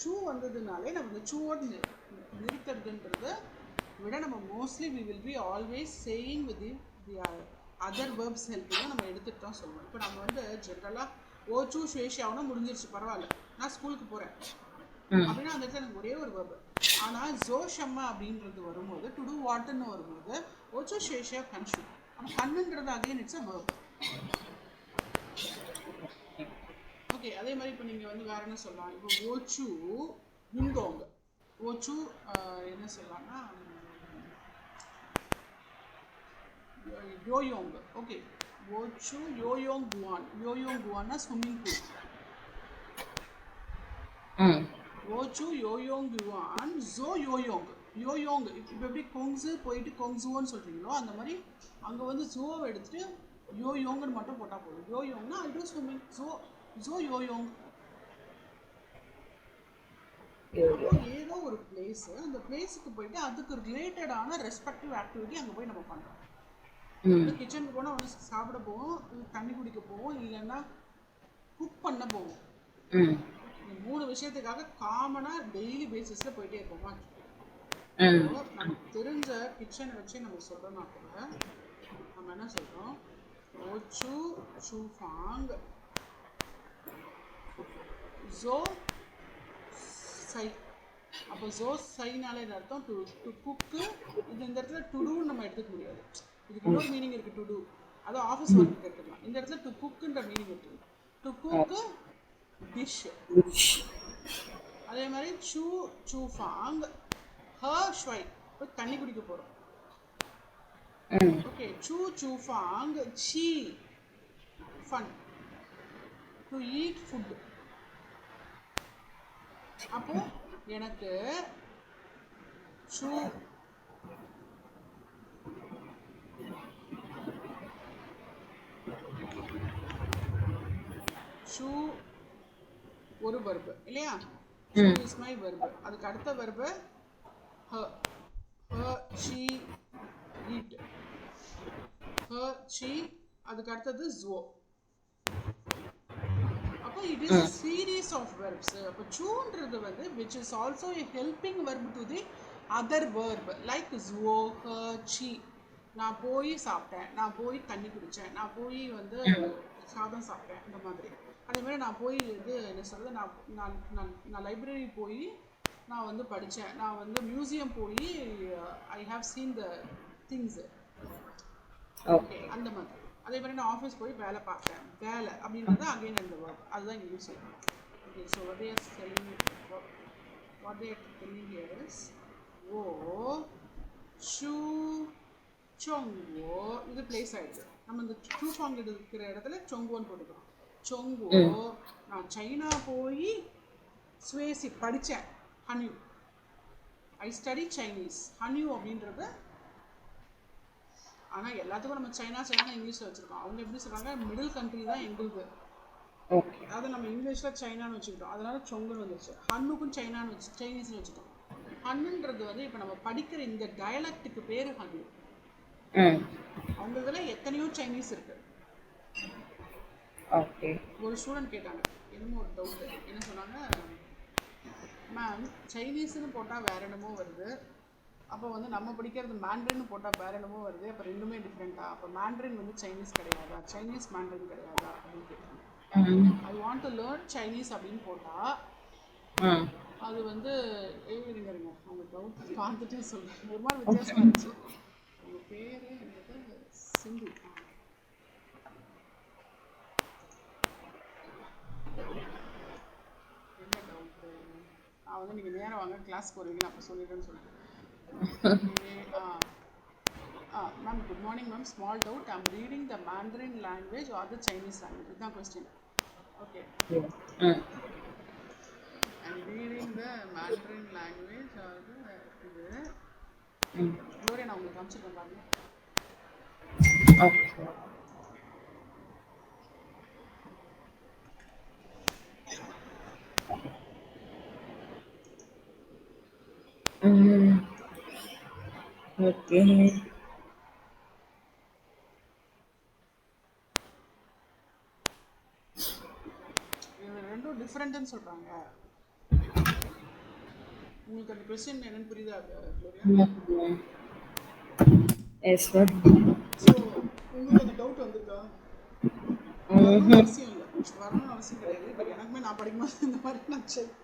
சூ வந்ததுனாலே நம்ம இந்த சூவோடு நிறுத்துறதுன்றத விட நம்ம mostly we will be always saying with the other verbs helping நம்ம எடுத்துகிட்டு தான் சொல்லுவோம். இப்போ நம்ம வந்து ஜென்ரலாக ஓச்சு ஸ்வேஷியாவுனா முடிஞ்சிருச்சு, பரவாயில்ல, நான் ஸ்கூலுக்கு போகிறேன் அப்படின்னா அந்த இடத்துல எனக்கு ஒரே ஒரு வேர்பு. ஆனால் ஜோஷம்மா அப்படின்றது வரும்போது டு டூ வாட்டுன்னு வரும்போது ஓச்சு ஸ்வேஷியா கன்ஷூ. அப்போ கண்ணுன்றது again it's a verb. Okay, அதே மாதிரி இப்போ நீங்கள் வந்து வேறு என்ன சொல்லலாம், இப்போ ஓச்சு விங்கோங்க, ஓச்சு என்ன சொல்லலாம்னா யோயோங். ஓகே, ஓச்சு யோயோங் குவான். யோயோங் குவான்னா ஸ்விம்மிங் பூல். ஓச்சு யோயோங் குவான் ஜோ யோயோங். யோயோங் இப்போ எப்படி கொங்ஸு போயிட்டு கொங்ஸுவோன்னு சொல்கிறீங்களோ அந்த மாதிரி அங்கே வந்து ஜோவை எடுத்துகிட்டு யோயோங்கன்னு மட்டும் போட்டால் போதும். யோயோங்னா ஐ டூ ஸ்விம்மிங், ஜோ யோயோங். ஏதோ ஒரு பிளேஸு, அந்த பிளேஸுக்கு போயிட்டு அதுக்கு ரிலேட்டடான ரெஸ்பெக்டிவ் ஆக்டிவிட்டி அங்கே போய் நம்ம பண்ணுறோம். கிச்சனுக்கு போனால் ஒன்று சாப்பிட போவோம், தண்ணி குடிக்க போவோம், இல்லைன்னா குக் பண்ண போவோம். இந்த 3 விஷயத்துக்காக காமனாக டெய்லி பேசிஸில் போயிட்டே இருப்போமா. நமக்கு தெரிஞ்ச கிச்சனை வச்சு நம்ம சொல்கிறோம்னா கூட நம்ம என்ன சொல்கிறோம், ஓச்சு சூஃபாங் ஜோ சை. அப்போ ஜோ சைனாலே அர்த்தம் டு குக்கு. இது இந்த இடத்துல டு டூன்னு நம்ம எடுத்துக்க முடியாது, இதுக்கு இன்னொரு மீனிங் இருக்குது. டு டூ அது ஆஃபீஸ் ஒர்க்கு எடுத்துக்கலாம். இந்த இடத்துல டு குக்குன்ற மீனிங் இருக்குது. To cook dish. அதே மாதிரி சூஃபாங் ஹர் ஷ்வை போய் தண்ணி குடிக்க போகிறோம். ஓகே, சூஃபாங் சீ ஃபன் டு ஈட் ஃபுட். அப்போ எனக்கு ஷூ ஒரு வெர்பு இல்லையா, ஷூ இஸ் மை வெர்பு. அதுக்கு அடுத்த verb her, she, eat. her, she, அதுக்கு அடுத்தது ஜோ. அப்போ it is a series of verbs. அப்போ சூன்றது வந்து which is also a helping verb to the other verb like zo, her, she. நான் போய் சாப்பிட்டேன், நான் போய் தண்ணி குடித்தேன், நான் போய் வந்து சாதம் சாப்பிட்டேன், இந்த மாதிரி. அதே மாதிரி நான் போய் இது என்ன சொல்கிறது, நான் லைப்ரரி போய் நான் வந்து படித்தேன், நான் வந்து மியூசியம் போய் I have seen the things. Okay, அந்த மாதிரி. அதே மாதிரி நான் ஆஃபீஸ் போய் வேலை பார்த்தேன், வேலை அப்படின்றது அகைன் அந்த வேர்ட், அதுதான் இங்கே யூஸ் ஆகும். Okay, so what they are telling here is ஓ ஷூ சொங்கோ. இது பிளேஸ் ஆகிடுது. நம்ம இந்த சூஃபாங் இருக்கிற இடத்துல சொங்கோன்னு போட்டுக்கிறோம். சொங்கோ, நான் சைனா போய் ஸ்வேசி படித்தேன், ஹன்யூ. ஐ ஸ்டடி சைனீஸ். ஹன்யூ அப்படின்றது ஆனால் எல்லாத்துக்கும் நம்ம சைனா இங்கிலீஷில் வச்சுருக்கோம். அவங்க எப்படி சொல்கிறாங்க, மிடில் கண்ட்ரி தான் எங்களுக்கு. ஓகே, அதை நம்ம இங்கிலீஷில் சைனான்னு வச்சுக்கிட்டோம், அதனால சொங்குன்னு வந்துச்சு. ஹன்னுக்கும் சைனான்னு சைனீஸ்னு வச்சுட்டோம். ஹன்னுன்றது வந்து இப்போ நம்ம படிக்கிற இந்த டயலக்டுக்கு பேர் ஹன்னு. அவங்க இதில் எத்தனையோ சைனீஸ் இருக்கு. ஓகே, ஒரு ஸ்டூடெண்ட் கேட்டாங்க, என்னமோ ஒரு டவுட்டு. என்ன சொன்னாங்க, மேம் சைனீஸ்னு போட்டால் வேற என்னமோ வருது, அப்போ வந்து நம்ம படிக்கிறது மேண்ட்ரின் போட்டால் வேற என்னமோ வருது. அப்போ ரெண்டுமே டிஃப்ரெண்ட்டா? அப்போ மேண்ட்ரின் வந்து சைனீஸ் கிடையாதா, சைனீஸ் மேண்ட்ரின் கிடையாதா அப்படின்னு கேட்டாங்க. I want to learn Chinese அப்படின்னு போட்டால் அது வந்து இருங்க இருங்க அவங்க டவுட் பார்த்துட்டு சொல்கிறேன். ஒரு மாதிரி வித்தியாசமாக இருந்துச்சு. உங்கள் பேர் என்னது? சிந்து. என்ன டவுட்டு? நான் வந்து நீங்கள் நேரம் வாங்க கிளாஸ் போகிறீங்களா அப்போ சொல்லிடுறேன்னு சொல்லிட்டு. Okay. Ma'am good morning ma'am. Small doubt. I'm reading the Mandarin language or the Chinese language? இதுதான் question. Okay. I'm reading the Mandarin language or the இது நான் உங்களுக்கு காமிச்சிருக்கேன் பாருங்க. ஓகே. ரெண்டும் டிஃப்ரெண்ட்னு சொல்றாங்க. உங்களுக்கு அந்த क्वेश्चन என்னன்னு புரியுதா ஃப்ளோரியா? Yes sir. ஸோ உங்களுக்கு அந்த டவுட் வந்திருக்கா? வரணும்னு அவசியம் இல்லை, வரணும்னு அவசியம் கிடையாது. பட் எனக்குமே நான் படிக்கும்போது இந்த மாதிரி நான் செக்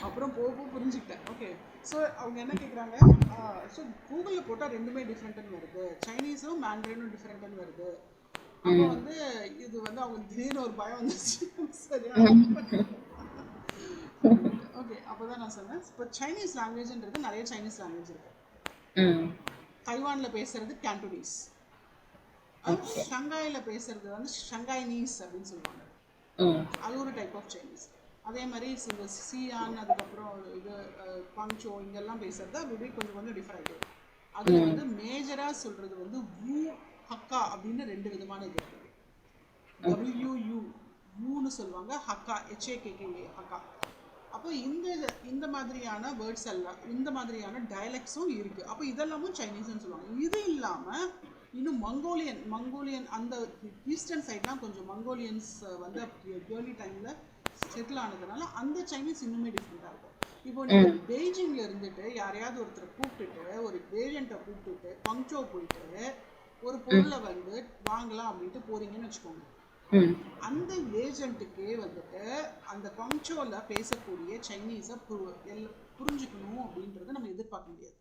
அப்புறம் போக புரிஞ்சுக்கிட்டேன். ஓகே. ஸோ அவங்க என்ன கேட்குறாங்க, ஸோ கூகுளில் போட்டால் ரெண்டுமே டிஃப்ரெண்ட்டுன்னு வருது, சைனீஸும் மேண்ட்ரினும் டிஃப்ரெண்ட்டுன்னு வருது. அப்போ வந்து இது வந்து அவங்களுக்கு திடீர்னு ஒரு பயம் வந்துச்சு. சரியா? ஓகே. அப்போ தான் நான் சொன்னேன், இப்போ சைனீஸ் லாங்குவேஜ்ன்றது நிறைய சைனீஸ் லாங்குவேஜ் இருக்கு. தைவானில் பேசுறது கேண்டோனீஸ், ஷங்காயில் பேசுறது வந்து ஷங்காய்னீஸ் அப்படின்னு சொல்லுவாங்க. அது ஒரு டைப் ஆஃப் சைனீஸ். அதே மாதிரி சியான், அதுக்கப்புறம் இது குவாங்சோ, இங்கெல்லாம் பேசுறது அப்படி கொஞ்சம் கொஞ்சம் டிஃப்ரெண்ட். அதில் வந்து மேஜராக சொல்கிறது வந்து வு ஹக்கா அப்படின்னு ரெண்டு விதமான இது இருக்குது. WU யூன்னு சொல்லுவாங்க, ஹக்கா HAKKA ஹக்கா. அப்போ இந்த மாதிரியான வேர்ட்ஸ் எல்லாம், இந்த மாதிரியான டயலெக்ட்ஸும் இருக்குது. அப்போ இதெல்லாமும் சைனீஸ்ன்னு சொல்லுவாங்க. இது இல்லாமல் இன்னும் மங்கோலியன் அந்த ஈஸ்டர்ன் சைட்லாம் கொஞ்சம் மங்கோலியன்ஸ் வந்து ஏர்லி டைமில் செட்டில் ஆனதுனால அந்த சைனீஸ் இன்னுமே டிஃப்ரெண்ட்டாக இருக்கும். இப்போ நீங்கள் பெய்ஜிங்கில் இருந்துட்டு யாரையாவது ஒருத்தரை கூப்பிட்டுட்டு, ஒரு ஏஜென்ட்டை கூப்பிட்டுட்டு பங்க்சோ போயிட்டு ஒரு பொருளை வந்து வாங்கலாம் அப்படின்ட்டு போறீங்கன்னு வச்சுக்கோங்க. அந்த ஏஜென்ட்டுக்கே வந்துட்டு அந்த குவாங்சோல பேசக்கூடிய சைனீஸை புரிஞ்சுக்கணும் அப்படின்றத நம்ம எதிர்பார்க்க முடியாது.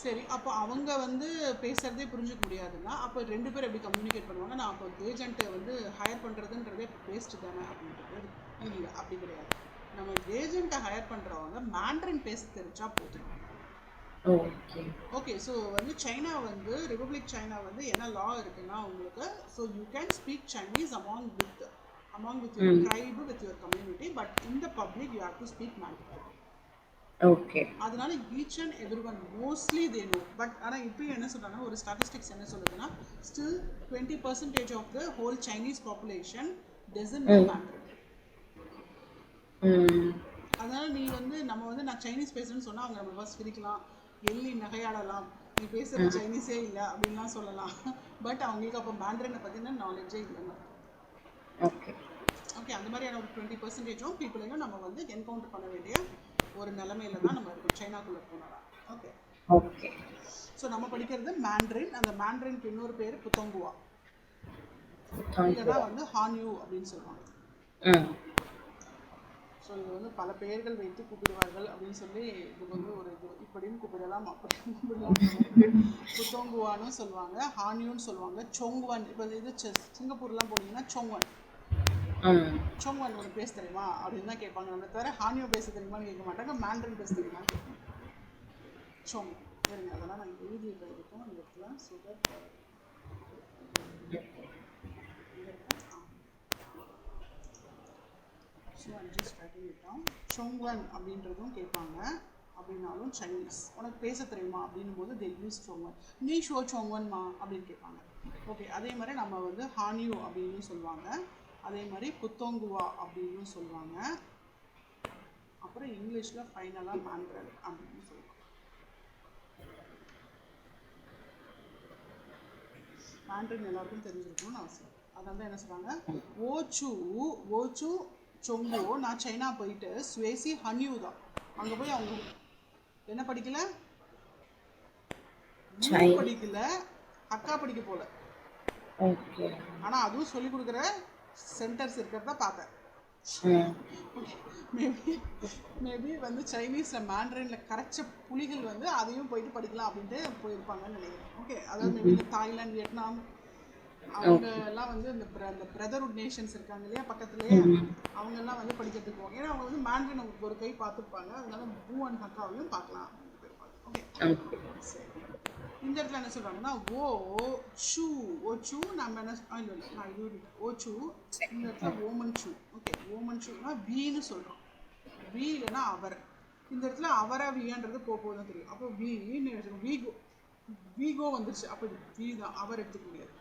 சரி, அப்போ அவங்க வந்து பேசுறதே புரிஞ்சுக்க முடியாதுன்னா அப்போ ரெண்டு பேரும் எப்படி கம்யூனிகேட் பண்ணுவாங்க? நான் அப்போ ஏஜென்ட்டை வந்து ஹையர் பண்ணுறதுன்றதே வேஸ்ட்டு தானே அப்படின்றது இல்லை. அப்படி கிடையாது. நம்ம ஏஜென்ட்டை ஹையர் பண்ணுறவங்க மேண்ட்ரின் பேச தெரிஞ்சா போதும். ஓகே. ஸோ வந்து சைனா வந்து ரிபப்ளிக் சைனா வந்து என்ன லா இருக்குன்னா உங்களுக்கு, so you can speak Chinese among with your tribe, with your community, but in the public you have to speak Mandarin. Okay. அதனால each and everyone mostly they know. But ஆனால் இப்போ என்ன சொல்கிறாங்கன்னா, ஒரு ஸ்டாட்டிஸ்டிக்ஸ் என்ன சொல்லுதுன்னா, still 20% of the whole Chinese population doesn't know Mandarin. அதனால நீ வந்து நம்ம வந்து நான் சைனீஸ் பேசுறேன்னு சொன்னால் அவங்க நம்ம ஃபர்ஸ்ட் பிரிக்கலாம், எள்ளி நகையாடலாம், நீ பேசுகிற சைனீஸே இல்லை அப்படின்லாம் சொல்லலாம். பட் அவங்களுக்கு அப்போ மேண்ட்ரினை பற்றின நாலேஜே இல்லைன்னு. ஓகே. அந்த மாதிரியான ஒரு 20% பீப்புளையும் நம்ம வந்து என்கவுண்டர் பண்ண வேண்டிய ஒரு நிலைமையில தான் நம்ம இருக்கோம் சைனாக்குள்ளே போனோம். ஓகே. ஸோ நம்ம படிக்கிறது மேண்ட்ரின். அந்த மேண்ட்ரினுக்கு இன்னொரு பேர் புத்தங்குவா, இல்லைன்னா வந்து ஹான்யூ அப்படின்னு சொல்லுவாங்க. ஸோ இது வந்து பல பெயர்கள் வைத்து கூப்பிடுவார்கள் அப்படின்னு சொல்லி இது வந்து ஒரு இது இப்படின்னு கூப்பிடலாம், அப்படின்னு கூப்பிடலாம். புத்தோங்குவான்னு சொல்லுவாங்க, ஹான்யூன்னு சொல்லுவாங்க, சொங்குவன். இப்போ இது சிங்கப்பூர்லாம் போனீங்கன்னா சொங்குவன் உனக்கு பேச தெரியுமா அப்படின்னு தான் கேட்பாங்க. நம்ம தவிர ஹான்யூ பேச தெரியுமான்னு கேட்க மாட்டாங்க, மேண்ட்ரின் பேச தெரியுமான்னு கேட்பாங்க. சொங் சரிங்க, அதெல்லாம் நாங்கள் எழுதிட்டு இருக்கோம் இந்த இடத்துல. சுகர் so I'm just writing it down. சொங்குவன் அப்படின்றதும் கேட்பாங்க. அப்படின்னாலும் சைனீஸ் உனக்கு பேச தெரியுமா அப்படின்னும் போது தே யூஸ் சொங்குவன். நீ ஷோ சொங்குவன்மா அப்படின்னு கேட்பாங்க. ஓகே. அதே மாதிரி நம்ம வந்து ஹான்யூ அப்படின்னு சொல்லுவாங்க, அதே மாதிரி புத்தோங்குவா அப்படின்னு சொல்லுவாங்க. அப்புறம் இங்கிலீஷில் ஃபைனலாக மேண்ட்ரின் அப்படின்னு சொல்லுவாங்க. மேண்ட்ரின் எல்லாருக்கும் தெரிஞ்சிருக்கணும்னு அவசியம். அதனால தான் என்ன சொல்கிறாங்க, ஓச்சு சொங்குவோ, நான் சைனா போயிட்டு ஸ்வேசி ஹன்யூ தான் அங்கே போய் அவங்க என்ன படிக்கல, ஊ சைனீஸ். படிக்கல, அக்கா படிக்க போல. ஓகே. ஆனால் அதுவும் சொல்லி கொடுக்குற சென்டர்ஸ் இருக்கிறத பார்த்தேன். மேபி மேபி வந்து சைனீஸில் மேண்ட்ரினில் கரைச்ச புலிகள் வந்து அதையும் போயிட்டு படிக்கலாம் அப்படின்ட்டு போயிருப்பாங்கன்னு நினைக்கிறேன். ஓகே, அதாவது மேபி இந்த தாய்லாந்து, வியட்நாம் அவங்க எல்லாம் வந்து இந்த பிரதர்ஹுட் நேஷன்ஸ் இருக்காங்க இல்லையா பக்கத்துலேயே, அவங்கெல்லாம் வந்து படிக்கிறதுக்கு போவாங்க. ஏன்னா அவங்க வந்து மேண்ட்ரின் அவங்க ஒரு கை பார்த்துருப்பாங்க, அதனால பூ அண்ட் ஹக்காவையும் பார்க்கலாம் அப்படின்னு போயிருப்பாங்க. ஓகே, சரி. இந்த இடத்துல என்ன சொல்கிறாங்கன்னா ஓ சூ, ஓ சூ நம்ம என்ன இல்லை நான் இது ஓ சூ, இந்த இடத்துல ஓமன் சூ. ஓகே, ஓமன் சூனா வீன்னு சொல்கிறோம். வி இல்லைன்னா அவர். இந்த இடத்துல அவரை வியான்றது போகும்போது தெரியும். அப்போ வீன்னு வீகோ, வீகோ வந்துருச்சு. அப்போ இது வி தான், அவர் எடுத்துக்க முடியாது.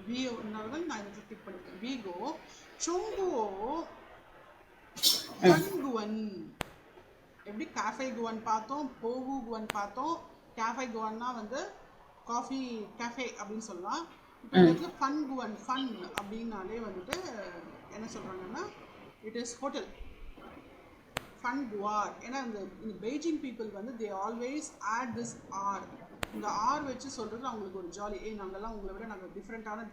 வி நான் இதை டிக் பண்ணிக்கிறேன். வீகோ சொங்கோ குவன். எப்படி காஃபே குவன் பார்த்தோம், போகு குவன் பார்த்தோம். கேஃபே குவன்னா வந்து காஃபி கேஃபே அப்படின்னு சொல்லலாம். இப்போ இந்த இடத்துல ஃபன் குவன், ஃபன் அப்படின்னாலே வந்துட்டு என்ன சொல்கிறாங்கன்னா இட் இஸ் ஹோட்டல் ஃபன் குவார். ஏன்னா இந்த பெய்ஜிங் பீப்புள் வந்து they always add this R. இந்த ஆர் வச்சு சொல்கிறது அவங்களுக்கு ஒரு ஜாலி. நாங்கள்லாம் உங்களை விட நாங்கள் டிஃப்ரெண்ட்டான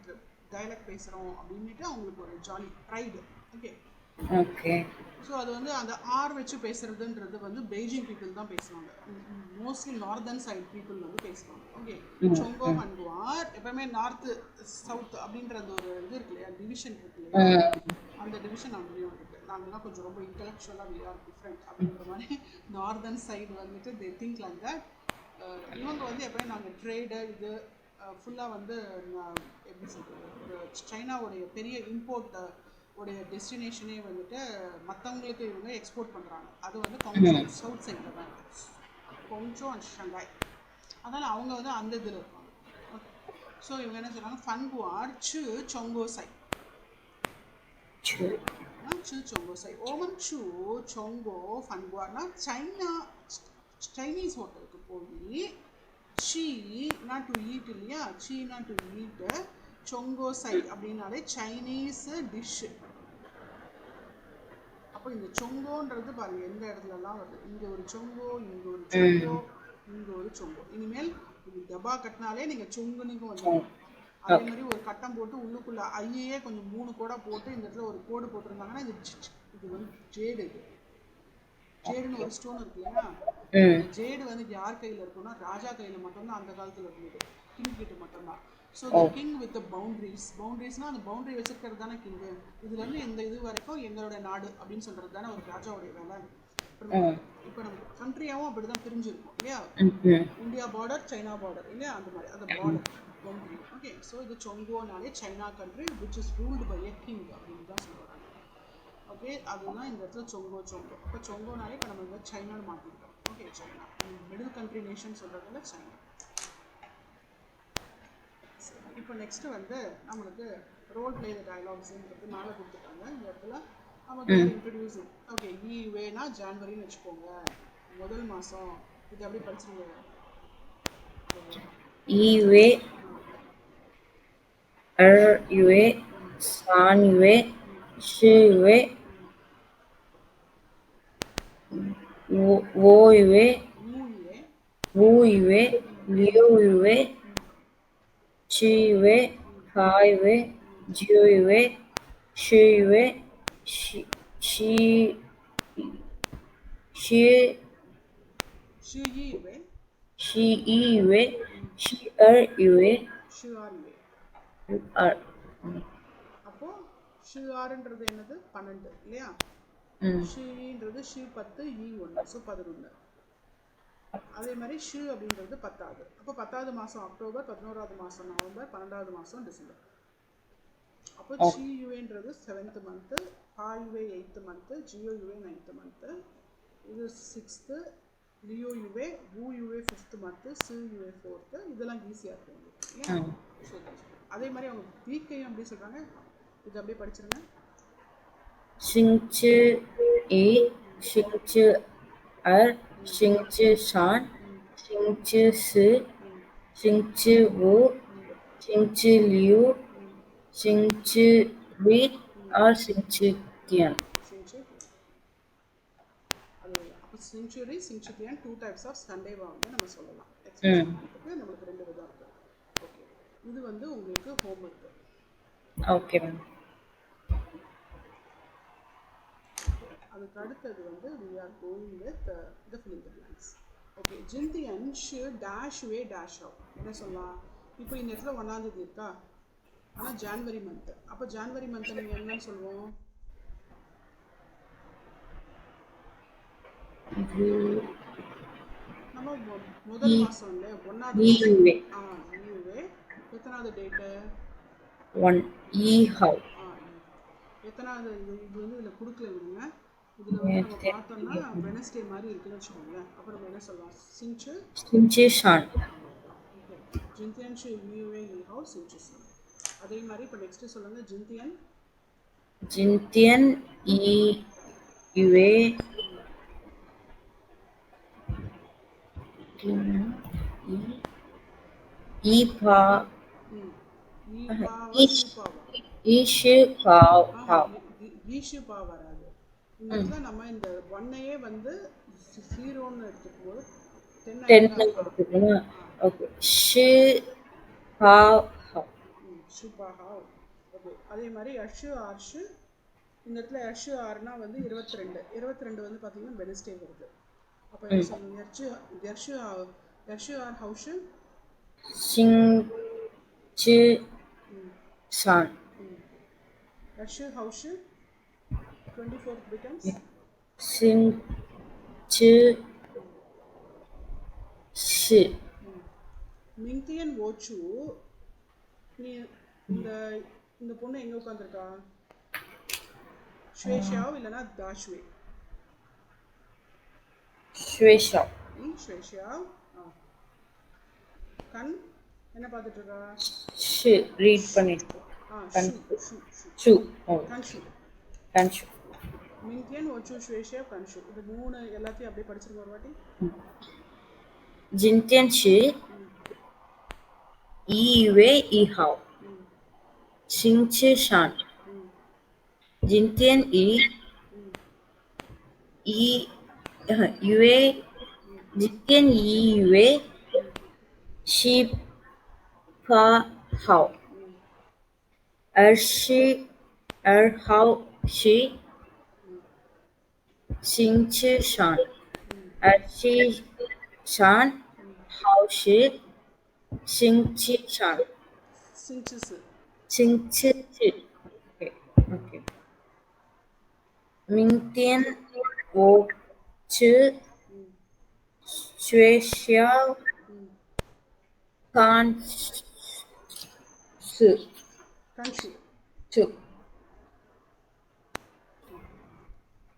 டைலக்ட் பேசுகிறோம் அப்படின்ட்டு அவங்களுக்கு ஒரு jolly pride. Okay okay. So அது வந்து அந்த ஆர் வச்சு பேசுறதுன்றது வந்து பெய்ஜிங் பீப்புள் தான் பேசுவாங்க. மோஸ்ட்லி நார்தர்ன் சைட் பீப்புள் வந்து பேசுவாங்க. ஓகே, சொங்கோ மன்குவார் எப்பவுமே நார்த்து சவுத் அப்படின்றது ஒரு இது இருக்கு இல்லையா, டிவிஷன் இருக்கு இல்லையா, அந்த டிவிஷன் அங்கேயும் இருக்குது. நாங்கள்லாம் கொஞ்சம் ரொம்ப இன்டெலெக்சுவலாக வி ஆர் டிஃப்ரெண்ட் அப்படின்ற மாதிரி நார்தர்ன் சைடு வந்துட்டு தே திங்க் லைக் தட். இவங்க வந்து எப்பவுமே நாங்கள் ட்ரேடு இது ஃபுல்லாக வந்து எப்படி சொல்கிறது, ஒரு சைனாவுடைய பெரிய இம்போர்ட் உடைய டெஸ்டினேஷனே வந்துட்டு மற்றவங்களுக்கு இவங்க எக்ஸ்போர்ட் பண்ணுறாங்க. அது வந்து கொஞ்சம் சவுத் சைடில் தான் கொஞ்சம் அண்ட் ஷங்காய். அதனால் அவங்க வந்து அந்த இதில் இருப்பாங்க. ஓகே, ஸோ இவங்க என்ன சொல்கிறாங்க, ஃபன்குவார் சு சொங்கோசை, சு சொங்கோசை. ஓமன் சு சொங்கோ ஃபன்குவார்னா சைனீஸ் ஹோட்டலுக்கு போய் சீனா டு ஈட் இல்லையா, சீனா டு ஈட்டு சொங்கோசை அப்படின்னாலே சைனீஸ் டிஷ்ஷு. அப்போ இந்த சொங்கோன்றது பாருங்க எந்த இடத்துலலாம் வருது. இங்கே ஒரு சொங்கோ, இங்கே ஒரு சொங்கோ, இங்கே ஒரு சொங்கோ. இனிமேல் இது டப்பா கட்டினாலே நீங்கள் சொங்குனுக்கு வந்துடும். அதே மாதிரி ஒரு கட்டம் போட்டு உள்ளுக்குள்ள ஐயே கொஞ்சம் 3 கோடா போட்டு இந்த இடத்துல ஒரு கோடு போட்டிருந்தாங்கன்னா இது வந்து ஜேடு. இது ஜேடுன்னு ஒரு ஸ்டோன் இருக்கு இல்லையா, ஜேடு வந்து யார் கையில் இருக்குன்னா ராஜா கையில் மட்டும்தான் அந்த காலத்தில் இருந்தது, கிங் கிட்ட மட்டும்தான். So the king with the பவுண்ட்ரிஸ்னால் அந்த பவுண்ட்ரி வச்சிருக்கிறது தானே கிங்கு. இதுலேருந்து இந்த இது வரைக்கும் எங்களோட நாடு அப்படின்னு சொல்கிறது தானே ஒரு ராஜாவுடைய வேலை. இப்போ நம்ம கண்ட்ரியாகவும் அப்படி தான் பிரிஞ்சிருக்கும் இல்லையா, இந்தியா பார்டர் சைனா பார்டர் இல்லையா, அந்த மாதிரி அந்த பார்டர் பவுண்ட்ரி. ஓகே, ஸோ இது சொங்கோனாலே China country which is ruled by a king அப்படின்னு தான் சொல்கிறாங்க. ஓகே, அதுதான் இந்த இடத்துல சொங்கோ. இப்போ சொங்கோனாலே இப்போ நம்ம இந்த சைனான்னு மாற்றிக்கிட்டோம். Okay, China middle country nation சொல்கிறதுல சைனா. இப்போ நெக்ஸ்ட்டு வந்து நம்மளுக்கு ரோல் பிளே த டயலாக்ஸுன்றது மேலே கொடுத்துட்டாங்க. இந்த இடத்துல நமக்கு இன்ட்ரடியூசிங். ஓகே, வேனா ஜான்வரின்னு வச்சுக்கோங்க, முதல் மாதம். இது எப்படி படிச்சுருங்க, ஈவே யுவே சான்யுவே ஷியுவே ஓயுவே ஊயுவே லியூயுவே ஷியுவே ஹாயுவே ஜியுவே ஷியுவே ஷியுவே ஷியர்யுவே. அப்போ ஷிஆர்ன்றது என்னது 12 இல்லையா, ஷின்றது ஷி 10 ஈ 1 ஸோ 11. அதே மாதிரி ஷு அப்படின்றது 10வது. அப்போ 10வது மாதம் அக்டோபர், 11வது மாதம் நவம்பர், 12வது மாதம் டிசம்பர். அப்போ சியுஏன்றது 7th மந்த்து, ஹாயுவே 8th மந்த்து, ஜியோயுவே 9th மந்த்து, இது 6th, லியோயுவே ஊயுவே 5th மந்த்து, சியுவே 4th. இதெல்லாம் ஈஸியாக இருக்கும் இல்லையா. ஸோ அதே மாதிரி அவங்க வீக்கையும் அப்படி சொல்கிறாங்க, இது அப்படியே படிச்சிருங்க. ஷிங்ச்சு இ ஷிங்ச்சு அர் ஷிங்ச்சு ஷான் ஷிங்ச்சு ஷி ஷிங்ச்சு வு ஷிங்ச்சு லியூ ஷிங்ச்சு வி ஆர் ஷிங்ச்சு கியான். செஞ்சுரி சிங்சுத்தியன் 2 டைப்ஸ் ஆஃப் சண்டேவா வந்து நம்ம சொல்லலாம். எக்ஸ்பிரஸ் ம். பண்ணுறதுக்கு நம்மளுக்கு 2 விதம் இருக்குது. ஓகே, இது வந்து உங்களுக்கு ஹோம்ஒர்க்கு. Okay ma'am. அதுக்கு அடுத்தது வந்து we are going with the fill in the blanks. Okay, ஜிந்தியன் ஷு டேஷ் வே டேஷ் ஆஃப் என்ன சொல்லலாம்? இப்போ இந்த இடத்துல 1ஆம் தேதி இருக்கா, ஆனால் ஜான்வரி மந்த்து. அப்போ ஜான்வரி மந்த்தை நீங்கள் என்னன்னு சொல்லுவோம்? நம்ம முதல் மாதம் இல்லை, 1ஆவது மாதம். ஈவே ஈவே. எத்தனாவது டேட்டு? 1 ஈ ஹவ் எத்தனாவது? இது வந்து இதில் கொடுக்கல விடுங்க. இதில் வந்து நம்ம பார்த்தோம்னா வெனஸ்டே மாதிரி இருக்குன்னு வச்சுக்கோங்களேன். அப்போ நம்ம என்ன சொல்லலாம்? சிங்சு சின்சேஷான் ஓகே, ஜிந்தியன் ஷு ஈவே ஈ ஹவ் சிங்சு சான். அதே மாதிரி இப்போ நெக்ஸ்ட்டு சொல்லுங்கள். ஜிந்தியன் ஜிந்தியன் ஈ யுவே ஈ பா ஈபாவா ஈஷ் ஷூபாவா? ஈஷு பாவ் ஹாவ் ஈஷுபா வராது. இந்த இடத்துல நம்ம இந்த ஒன்னையே வந்து 0ன்னு எடுத்துக்கும் போது 10 எடுத்துக்கணும். ஓகே, ஷு பாவ் ஹாவ் ஷுபா ஹாவ். ஓகே, அதே மாதிரி அஷு ஆர்ஷு. இந்த இடத்துல அஷு ஆர்னா வந்து 22 வந்து பார்த்தீங்கன்னா வெனஸ்டே வருது. அப்போ என்ன சொல்லணும்? எர்ஷு ஆர் ஹவுஷு சிங்சு சான் எர்ஷு ஹவுஷு 24th becomes சின்சு ஷு மிங்தியன் ஓச்சு. நீ இந்த இந்த பொண்ணு எங்கே உட்காந்துருக்கா? ஸ்வேஷாவ் இல்லைனா தாஷ்வே? ஸ்வேஷா ஸ்வேஷாவ். கண் என்ன பார்த்துட்டு இருக்கா? ஷு ரீட் பண்ணிட்டு ஷு கன்ஷு. கன்ஷு மிங்தியன் ஓச்சு ஸ்வேஷாவ் கன்ஷு. இது 3 எல்லாத்தையும் அப்படியே படிச்சிருக்க ஒரு வாட்டி. ஜிந்தியன் ஷு ஈ யுவே ஈ ஹாவ் சிங்சு ஷான் ஜிந்தியன் ஈ யுவே ஜிந்தியன் ஈ யுவே ஷி பா ஹாவ் அர்ஷி அர் ஹாவ் ஷி சிங்சு ஷான் அர்ஷி ஷான் ஹாவ் ஷி சிங்சு ஷான் சிங்சுசு. சிங்சு ஓகே ஓகே மிங்தியன் ஓச்சு ஸ்வேஷாவ் கான்ஷு கன்ஷு. சு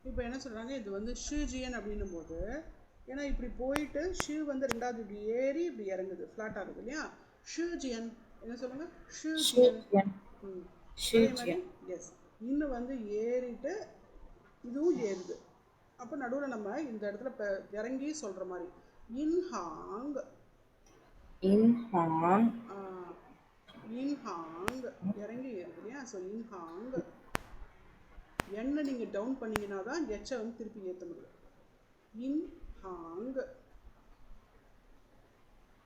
இப்போ என்ன சொல்கிறாங்க? இது வந்து ஷூஜியன் அப்படின்னும் போது, ஏன்னா இப்படி போயிட்டு ஷூ வந்து 2வது இப்படி ஏறி இப்படி இறங்குது, ஃப்ளாட் ஆகுது இல்லையா? ஷூஜியன் என்ன சொல்லுங்கள்? ஷூஜியன். அதே மாதிரி எஸ், இன்னும் வந்து ஏறிட்டு இதுவும் ஏறுது. அப்போ நடுவில் நம்ம இந்த இடத்துல இப்போ இறங்கி சொல்கிற மாதிரி இன்ஹாங் இன்ஹாங் இன்ஹாங் இறங்கி ஏறுது இல்லையா? ஸோ இன்ஹாங் என்ன நீங்கள் டவுன் பண்ணிங்கன்னா தான் எச்சை வந்து திருப்பி ஏற்ற முடியும். இன்ஹாங்.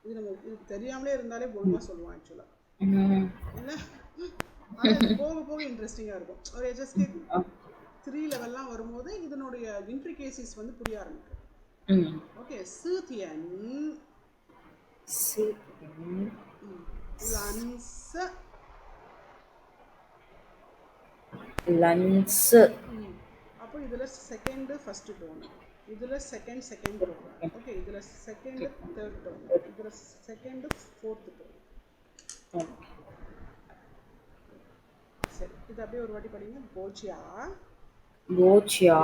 இது நம்ம இது தெரியாமலே இருந்தாலே ஒழுங்காக சொல்லுவோம் ஆக்சுவலாக, இல்லை? ஆனால் இது போக போக இன்ட்ரெஸ்டிங்காக இருக்கும். ஒரு HSK 3 லெவல்லாம் வரும்போது இதனுடைய இன்ட்ரிகேசிஸ் வந்து புரிய ஆரம்பிக்கும். ஓகே, சூத்தியன் லன்ஸ் லன்ஸ். அப்போ இதில் செகண்டு ஃபஸ்ட்டு டோனு, இதில் செகண்ட் டோனு. ஓகே, இதில் செகண்டு தேர்ட் டோனு, இதில் செகண்டு ஃபோர்த்து டோனு. சரி, இது அப்படியே ஒரு வாட்டி படிங்க. போச்சியா போச்சியா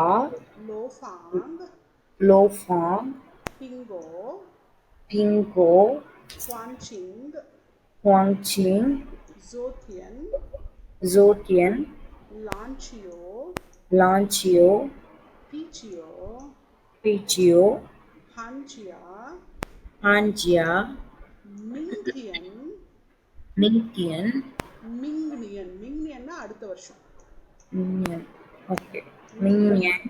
லோஃபாங் லோஃபாங் பிங்கோ பிங்கோ குவான்சிங் குவாங்சிங் ஜோத்தியன் ஜோட்டியன் லான்ச்சியோ லான்ச்சியோ பீச்சியோ பீச்சியோ ஹான்சியா ஹான்ஜியா மிங்தியன் மிங்தியன் மிங்னியன்னா அடுத்த வருஷம். மிங்னியன். ஓகே, மிங்னியன்.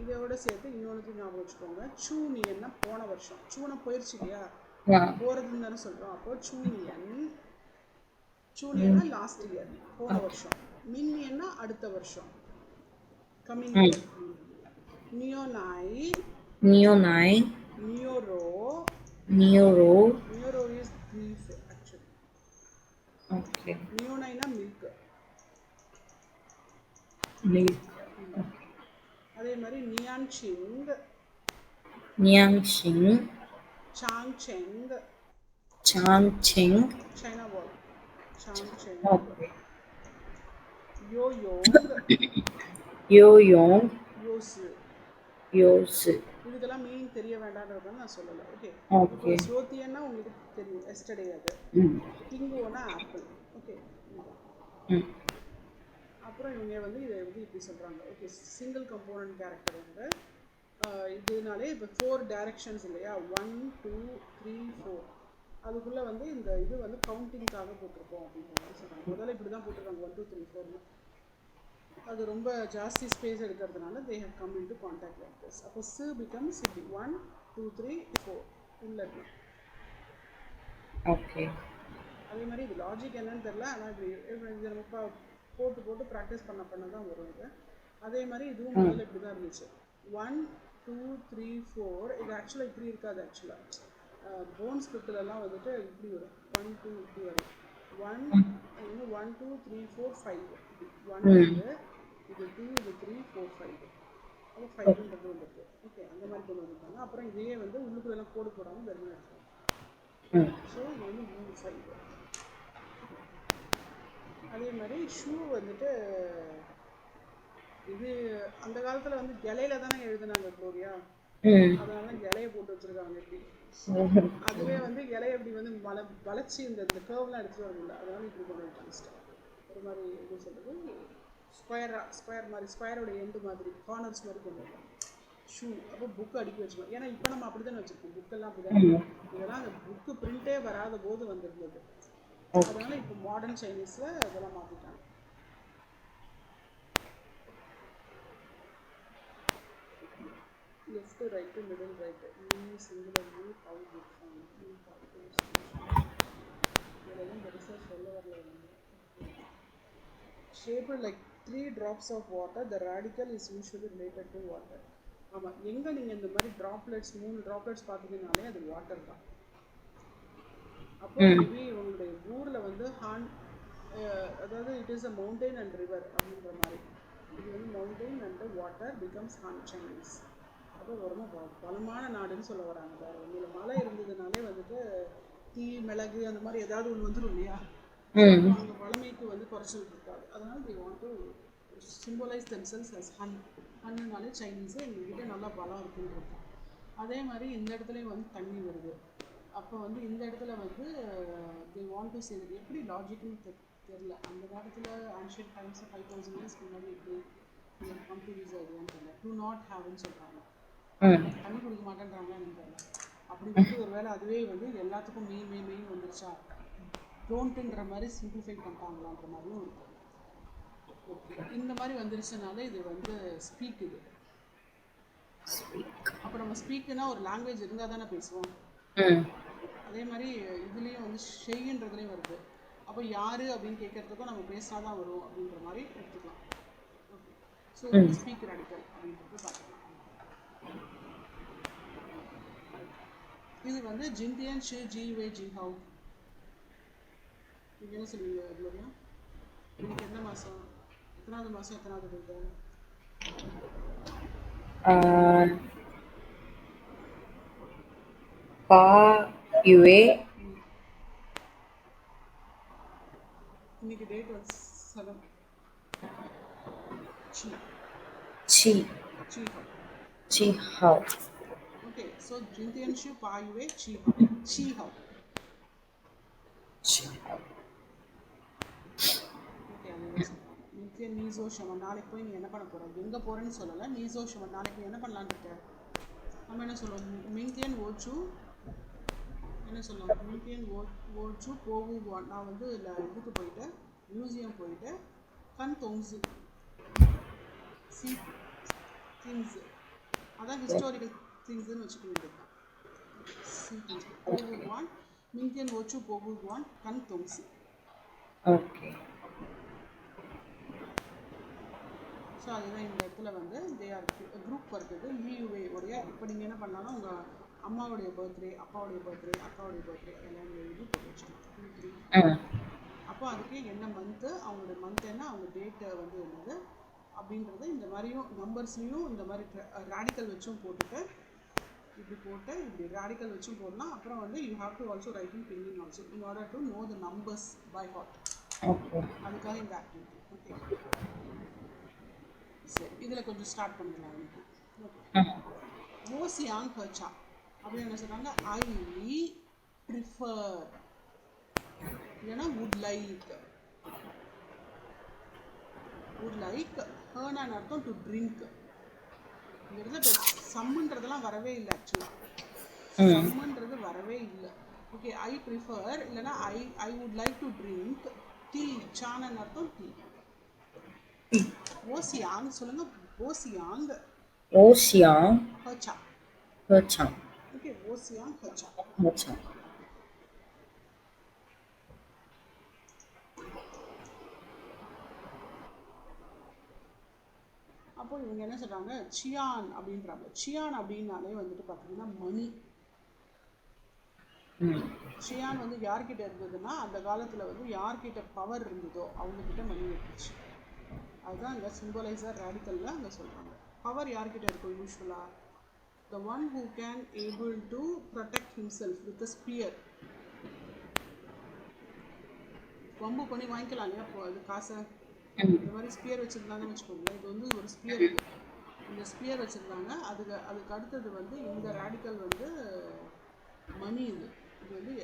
இது இதோட சேர்த்து இன்னொன்று ஞாபகம் வச்சுக்கோங்க. சூனியன்னா போன வருஷம். சூனா போயிடுச்சு இல்லையா, ஆ போகிறதுன்னு தானே சொல்கிறோம். அப்போ சூனியன்னா லாஸ்ட் இயர், போன வருஷம். மின்னியன்னா அடுத்த வருஷம், கம்மிங் இயர். நியோனாய், நியோனாய், நியோரோ. நியோரோ. நியோரோ இஸ் பீஃப் ஆக்சுவலி. ஓகே. நியோனாய்னா மில்க். மில்க். அதே மாதிரி நியான்சிங், நியாங்ஷிங், சாங்செங், சாங்செங். சைனா வால், சாங்செங். ஓகே. யோயோங், யோயோங், யோசு. யோசு. இதுக்கெல்லாம் மீனிங் தெரிய வேண்டாம்ன்றதுனால நான் சொல்லலை. ஓகே. இப்போ ஓகே. ஸ்ரோத்தியன்னா உங்களுக்கு தெரியும், எஸ்டர்டே அது. ம் கிங்குவோனா ஆப்பிள். ஓகே. ம் அப்புறம் இவங்க வந்து இதை வந்து இப்படி சொல்கிறாங்க. ஓகே, சிங்கிள் கம்போனன்ட் கேரக்டர் வந்து இதனாலே இப்போ 4 டைரக்ஷன்ஸ் இல்லையா, 1 2 3 4. அதுக்குள்ளே வந்து இந்த இது வந்து கவுண்டிங்காக போட்டிருக்கோம் அப்படின்ற மாதிரி சொல்கிறாங்க. முதல்ல இப்படி தான் போட்டிருக்காங்க 1 2 3 4. அது ரொம்ப ஜாஸ்தி ஸ்பேஸ் எடுக்கிறதுனால they have come in to contact like this. அப்போ சி பிகம்ஸ் இப்படி 1 2 3 4 உள்ள இருக்கு. ஓகே. அதே மாதிரி இது லாஜிக் என்னன்னு தெரில, ஆனால் இப்படி இது நம்ம போட்டு ப்ராக்டிஸ் பண்ண தான் வரும் இது. அதே மாதிரி இதுவும் முதல்ல இப்படி தான் இருந்துச்சு, 1 2 3 4. இது ஆக்சுவலாக இப்படி இருக்காது. ஆக்சுவலாக போன் ஸ்கிரிப்ட்லலாம் வந்துட்டு இப்படி வரும், 1 2 இப்படி வரும், 1 1 2 3 4 5. இப்படி 1 இது 2 இது 3 4 5. அப்போ 5ன்றது வந்துருக்கு. ஓகே, அந்த மாதிரி கொண்டு வந்துருக்காங்க. அப்புறம் இதையே வந்து உள்ளுக்குள்ளெல்லாம் கோடு போடாமல் வெறும் எடுத்துருக்காங்க. ஸோ இது வந்து 3 5. அதே மாதிரி ஷூ வந்துட்டு இது அந்த காலத்தில் வந்து இலையில தானே எழுதுனாங்க குளோரியா, அதனால தான் இலையை போட்டு வச்சுருக்காங்க. எப்படி அதுவே வந்து இலையை இப்படி வந்து வளைச்சி இந்த கர்வ்லாம் எடுத்துகிட்டு வரல, அதனால இப்படி கொண்டு வந்துட்டாங்க. ஒரு மாதிரி எப்படி சொல்கிறது, ஸ்கொயர் மாதிரி, ஸ்கொயரோட எண்டு மாதிரி, கார்னர்ஸ் மாதிரி கொண்டு வரலாம் ஷூ. அப்போ புக்கு அடுக்கி வச்சுக்கணும். ஏன்னா இப்போ நம்ம அப்படி தானே வச்சுருக்கோம், புக்கெல்லாம் அப்படி தானே. இதெல்லாம் அந்த புக்கு பிரிண்டே வராத போது வந்துருந்தது. அதனால இப்போ மாடர்ன் சைனீஸில் இதெல்லாம் மாற்றிட்டாங்க. Left right middle right, singular view, how good fine, இதெல்லாம் பெருசாக சொல்ல வரல. Shaped like 3 drops of water, the radical is usually related to water. ஆமாம், எங்கே நீங்கள் இந்த மாதிரி ட்ராப்லெட்ஸ் 3 ட்ராப்லெட்ஸ் பார்த்தீங்கன்னாலே அது வாட்டர் தான். அப்போ மேபி உங்களுடைய ஊரில் வந்து அதாவது it is a mountain and river அப்படின்ற மாதிரி. இது வந்து மவுண்டெயின் அண்ட் வாட்டர் பிகம்ஸ் ஹான் சைனீஸ். அப்போ ரொம்ப பலமான நாடுன்னு சொல்ல வராங்க. வேறு ஒன்றும் மழை இருந்ததுனாலே வந்துட்டு தீ மிளகு அந்த மாதிரி ஏதாவது ஒன்று வந்துடும் இல்லையா, அவங்க வளமைக்கு வந்து குறைச்சல் இருக்காது. அதனால் they want to symbolize themselves as ஹன்னுனாலே சைனீஸு எங்ககிட்ட நல்லா பலம் இருக்குன்றது. அதே மாதிரி இந்த இடத்துலையும் வந்து தண்ணி வருது. அப்போ வந்து இந்த இடத்துல வந்து they want to say that எப்படி லாஜிக்னு தெரில. அந்த காலத்தில் ஆன்ஷியன்ட் டைம்ஸ் 5000 years முன்னாடி எப்படி கம் டு யூஸ் ஐடியான்னு தெரியல. டு நாட் ஹேவ்னு சொல்கிறாங்க, தண்ணி கொடுக்க மாட்டேன்றாங்க எனக்கு தெரியல. அப்படி வந்து ஒரு வேளை அதுவே வந்து எல்லாத்துக்கும் மெயின் வந்துருச்சா, டோன்ட்டுன்ற மாதிரி சிம்பிளிஃபை பண்ணிட்டாங்களான்ற மாதிரியும் இருக்கும். ஓகே, இந்த மாதிரி வந்துருச்சுனால இது வந்து ஸ்பீக். இது அப்போ நம்ம ஸ்பீக்குன்னா ஒரு லாங்குவேஜ் இருந்தால் தானே பேசுவோம். அதே மாதிரி இதுலேயும் வந்து ஷெய்ன்றதுலேயும் வருது. அப்போ யார் அப்படின்னு கேட்குறதுக்கும் நம்ம பேசினா தான் வரும் அப்படின்ற மாதிரி எடுத்துக்கலாம். ஓகே, ஸோ ஸ்பீக் ரேடிக்கல் அப்படின்றது பார்த்துக்கலாம். இது வந்து ஜின்டியன் ஷி ஜி வே ஜி ஹவு. நீங்கள் என்ன சொல்லுவீங்க குளோரியா? இன்னைக்கு எந்த மாதம், எத்தனாவது மாதம், எத்தனாவது டேட்டு? பா யுவே. இன்னைக்கு டேட் வந்து 7. சி சி ஹவ். ஓகே, ஸோ ஜின்டியன் ஷி பா யுவே சி ஹவ். ஓகே, அது நீசோ ஷமன். நாளைக்கு போய் நீ என்ன பண்ண போகிற, எங்கே போகிறேன்னு சொல்லலை. நீசோ ஷமன் நாளைக்கு என்ன பண்ணலான்னு இருக்க? நம்ம என்ன சொல்லுவோம், மிங்டியன் ஓச்சு என்ன சொல்லலாம், மிங்டியன் ஓச்சு போவு. நான் வந்து இதுக்கு போயிட்டு மியூசியம் போயிட்டு கண் தொங்ஸு சி திங்ஸ் அதான் ஹிஸ்டாரிக்கல் திங்ஸ்ன்னு வச்சுக்க வேண்டியது. போகுவான் மிங்கன் ஓச்சு போகுவான் கண் தொங்சி. ஓகே. ஸோ அதுதான் இந்த இடத்துல வந்து தே ஆர் குரூப் இருக்குது லியூவே உடைய. இப்போ நீங்கள் என்ன பண்ணலாம்னா உங்கள் அம்மாவுடைய பர்த்டே, அப்பாவுடைய பர்த்டே, அக்காவுடைய பர்த்டே எல்லாம் எழுதி போட்டு வச்சுக்கலாம். அப்போ அதுக்கு என்ன மந்த்து, அவங்களுடைய மந்த் என்ன, அவங்க டேட்டை வந்து என்னது அப்படின்றது இந்த மாதிரியும் நம்பர்ஸ்லையும் இந்த மாதிரி ரேடிக்கல் வச்சும் போட்டுட்டு இப்படி போட்டு இப்படி ரேடிக்கல் வச்சும் போடலாம். அப்புறம் வந்து you have to also write in பின்னிங் also in order to know the numbers by heart. அதுக்காக இந்த ஆக்டிவிட்டி. ஓகே சரி, இதில் கொஞ்சம் ஸ்டார்ட் பண்ணிக்கலாம் எனக்கு. ஓகே, ஓசியாங் ஹர்ச்சா அப்படின்னு என்ன சொல்கிறாங்க, ஐ ப்ரிஃபர் இல்லைன்னா வுட் லைக். வுட் லைக் ஹர்னான்னு அர்த்தம் டு ட்ரிங்க். இந்த இடத்துல இப்போ சம்முன்றதெல்லாம் வரவே இல்லை. ஆக்சுவலாக சம்முன்றது வரவே இல்லை. ஓகே, ஐ ப்ரிஃபர் இல்லைன்னா I would like to drink tea. சான்னு அர்த்தம் டீ. ஓசியாங் சொல்லுங்க. ஓசியாங் ஓசியாங் ஹர்ச்சா. ஹர்ச்சா. ஓகே, ஓசியாங் ஹர்ச்சா. ஹர்ச்சா. அப்போ இவங்க என்ன சொல்றாங்க, சியான் அப்படின்றாங்க. சியான் அப்படின்னாலே வந்துட்டு பார்த்தீங்கன்னா மணி. சியான் வந்து யார்கிட்ட இருந்ததுன்னா அந்த காலத்தில் வந்து யார்கிட்ட பவர் இருந்ததோ அவங்கக்கிட்ட மணி இருந்துச்சு. அதுதான் இங்கே சிம்பலைஸாக ரேடிக்கலில் அங்கே சொல்கிறாங்க. பவர் யார்கிட்ட இருக்கும் யூஸ்வலாக? The one who can able to protect himself with a spear. வம்பு பண்ணி வாங்கிக்கலாம் இல்லையா இப்போ அது காசை. இந்த மாதிரி ஸ்பியர் வச்சுருந்தாங்கன்னு வச்சுக்கோங்களேன். இது வந்து ஒரு ஸ்பியர். இது இந்த ஸ்பியர் வச்சுருந்தாங்க. அதுக்கு அடுத்தது வந்து இந்த ரேடிக்கல் வந்து மணி. இது வந்து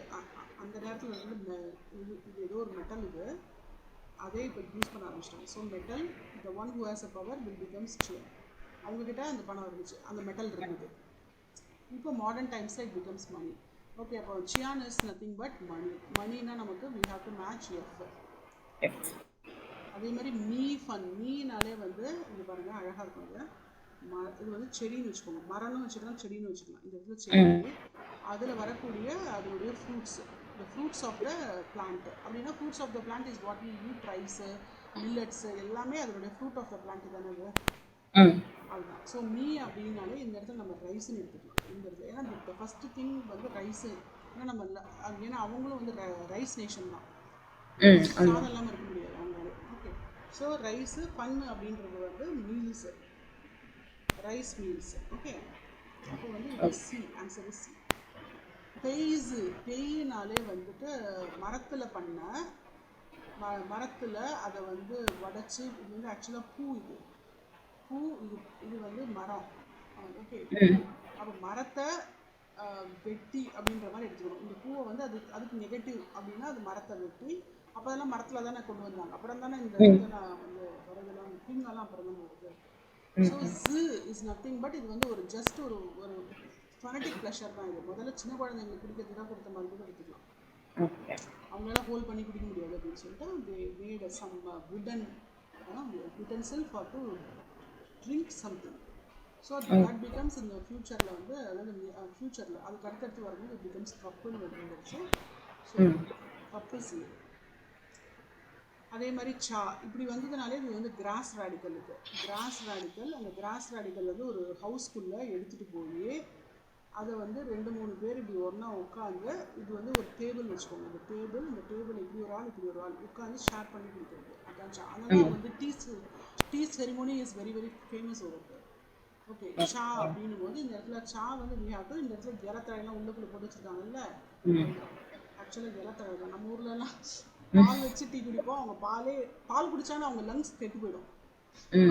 அந்த நேரத்தில் வந்து இது ஏதோ ஒரு மெட்டல். இது அதே இப்போ யூஸ் பண்ண ஆரம்பிச்சிட்டாங்க. So metal, the one who has a power will becomes shear. அவங்கக்கிட்ட அந்த பணம் இருந்துச்சு, அந்த மெட்டல் இருந்தது. இப்போ மாடர்ன் டைம்ஸில் இட் பிகம்ஸ் மணி. ஓகே, அப்போ சியான் இஸ் நத்திங் பட் மணி. மணினா நமக்கு we have to match F. அதே மாதிரி மீ ஃபன். மீனாலே வந்து இது பாருங்கள் அழகாக இருக்கும். இது வந்து செடின்னு வச்சுக்கோங்க. மரம்னு வச்சுக்கலாம், செடின்னு வச்சுக்கலாம். இந்த இடத்துல செடி, அதில் வரக்கூடிய அதனுடைய fruits, the fruits of the plant. அப்படின்னா fruits of the plant is what we eat. Rice, millets எல்லாமே அதனுடைய ஃப்ரூட் ஆஃப் த பிளான்ட் தானே அது. அதுதான். ஸோ மீ அப்படின்னாலே இந்த இடத்துல நம்ம ரைஸ்ன்னு எடுத்துக்கலாம். இந்த இடத்துல ஏன்னா இந்த ஃபஸ்ட்டு திங் வந்து ரைஸு. ஏன்னா நம்ம ஏன்னா அவங்களும் வந்து ரைஸ் நேஷன் தான். சாதம் இல்லாமல் இருக்க முடியாது அவங்களால. ஓகே, ஸோ ரைஸு ஃபன் அப்படின்றது வந்து மீல்ஸு, ரைஸ் மீல்ஸ். ஓகே, அப்போ வந்து இது சி, ஆன்சர் சி. பெய்ஸு. பெய்னாலே வந்துட்டு மரத்தில் பண்ண மரத்தில் அதை வந்து உடச்சி. இது வந்து ஆக்சுவலாக பூ. இது பூ. இது வந்து மரம். ஓகே, அப்போ மரத்தை வெட்டி அப்படின்ற மாதிரி எடுத்துக்கணும். இந்த பூவை வந்து அதுக்கு நெகட்டிவ் அப்படின்னா அது மரத்தை வெட்டி. அப்போ அதெல்லாம் மரத்தில் தானே கொண்டு வந்தாங்க. அப்புறம் தானே இந்த இதெல்லாம் வந்து வரதெல்லாம் கிங்கெல்லாம் அப்புறம் தானே வருது. ஸோ ஜு இஸ் நத்திங் பட் இது வந்து ஒரு ஜஸ்ட் ஒரு ஃபனட்டிக் ப்ளஷர் தான். இது முதல்ல சின்ன குழந்தைங்களுக்கு குடிக்கிறதுக்காக கொடுத்த மாதிரி கூட எடுத்துக்கலாம். அவங்களால ஹோல்ட் பண்ணி குடிக்க முடியாது அப்படின்னு சொல்லிட்டு தே made some wooden utensil for to drink something. So that becomes இந்த ஃப்யூச்சரில் வந்து, அதாவது ஃப்யூச்சரில் அதுக்கு அடுத்தடுத்து வரும்போது இட் பிகம்ஸ் கப்புன்னு வந்துருச்சு. So cup C. அதே மாதிரி சா இப்படி வந்ததுனாலே இது வந்து கிராஸ் ரேடிக்கல். இது கிராஸ் ரேடிக்கல். அந்த கிராஸ் ரேடிக்கல் வந்து ஒரு ஹவுஸ்குள்ளே எடுத்துகிட்டு போய் அதை வந்து 2-3 பேர் இப்படி ஒன்றா உட்காந்து, இது வந்து ஒரு டேபிள் வச்சுக்கோங்க. இந்த டேபிள் இப்படி ஒரு ஆள் உட்காந்து ஷேர் பண்ணி கொடுக்குறது. அதான் சா. அதனால் வந்து tea ceremony is very very famous over. Okay, சா அப்படின்னும் போது இந்த இடத்துல சா வந்து வி ஹேவ் டு. இந்த இடத்துல ஜலத்தழைலாம் உள்ளுக்குள்ளே போட்டு வச்சுருக்காங்கல்ல. ஆக்சுவலாக ஜலத்தழை தான். நம்ம ஊர்லலாம் பால் வச்சு டீ குடிப்போம். அவங்க பால் குடித்தாலும் அவங்க லங்ஸ் கெட்டு போயிடும்.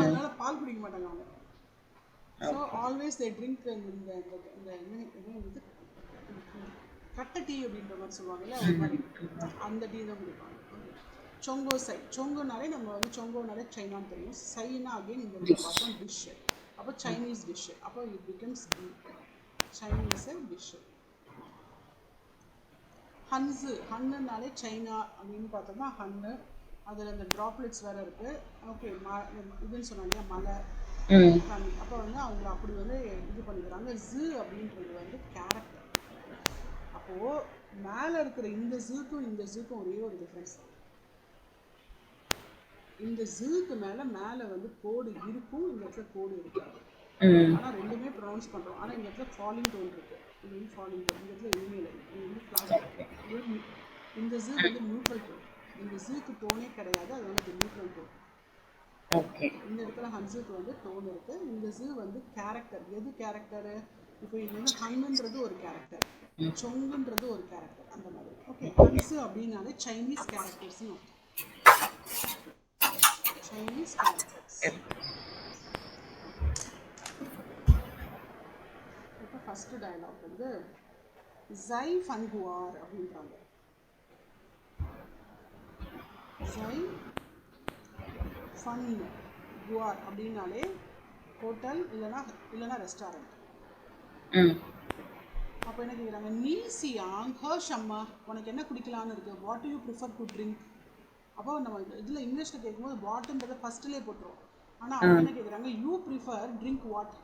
அதனால பால் குடிக்க மாட்டாங்க அவங்க. ஸோ ஆல்வேஸ் தே ட்ரிங்க் இந்த கட்டை டீ அப்படின்ற மாதிரி சொல்லுவாங்கல்ல, ஒரு மாதிரி அந்த டீ தான் குடிப்பாங்க. சொங்கோ சை. சொங்கோனாலே நம்ம வந்து சொங்கோனாலே சைனான்னு தெரியும். சைனா அகெயின் இந்த இடத்துல பார்த்தோம் டிஷ்ஷு. அப்போ சைனீஸ் டிஷ்ஷு. அப்போ இட் பிகம்ஸ் டி. Chinese dish. ஹன்ஸு. ஹன்னுனாலே சைனா அப்படின்னு பார்த்தோம்னா ஹன்னு. அதில் இந்த ட்ராப்லெட்ஸ் வேறு இருக்குது. ஓகே, இதுன்னு சொன்னாங்க மலை. ம். ஃபேமிலி. அப்போ வந்து அவங்கள அப்படி வந்து இது பண்ணிக்கிறாங்க. அப்படின்றது வந்து கேரக்டர். அப்போது மேலே இருக்கிற இந்த ஜூக்கும் ஒரே ஒரு டிஃப்ரென்ஸ். இந்த ஜூக்கு மேலே வந்து கோடு இருக்கும், இந்த இடத்துல கோடு இருக்காது. ம். ஆனால் ரெண்டுமே ப்ரொனவுன்ஸ் பண்ணுறோம். ஆனால் இந்த இடத்துல ஃபாலிங் டோன் இருக்குது, இது வந்து ஃபாலிங் டோன், இந்த இடத்துல எதுவுமே இல்லை, இது வந்து ஃப்ளாட் ஓகே. டோன். இந்த ஜூ வந்து நியூட்ரல் டோன். இந்த ஜூக்கு டோனே கிடையாது, அது வந்து நியூட்ரல் டோன். ஓகே. இந்த இடத்துல ஹன்ஸுக்கு வந்து டோன் இருக்குது. இந்த ஜூ வந்து கேரக்டர். எது கேரக்டரு? இப்போ இது வந்து ஹன்னுன்றது ஒரு கேரக்டர், சொங்குன்றது ஒரு கேரக்டர், அந்த மாதிரி. ஓகே, ஹன்ஸு அப்படின்னாலே சைனீஸ் கேரக்டர்ஸ்னு, சைனீஸ் கேரக்டர்ஸ். இப்போ ஃபஸ்ட்டு டயலாக் வந்து ஜை ஃபன்குவார் அப்படின்றாங்க. ஜை ஃபன் குவார் அப்படின்னாலே ஹோட்டல் இல்லைன்னா ரெஸ்டாரண்ட். ம். அப்போ என்ன கேட்குறாங்க? நீ சியாங் ஹர்ஷ் அம்மா, உனக்கு என்ன குடிக்கலான்னு இருக்குது? What to you prefer to drink? அப்போ நம்ம இதில் இங்கிலீஷில் கேட்கும்போது வாட்டுன்றதை ஃபஸ்ட்டுலேயே போட்டுருவோம். ஆனால் அவங்க என்ன கேட்குறாங்க? You prefer drink what?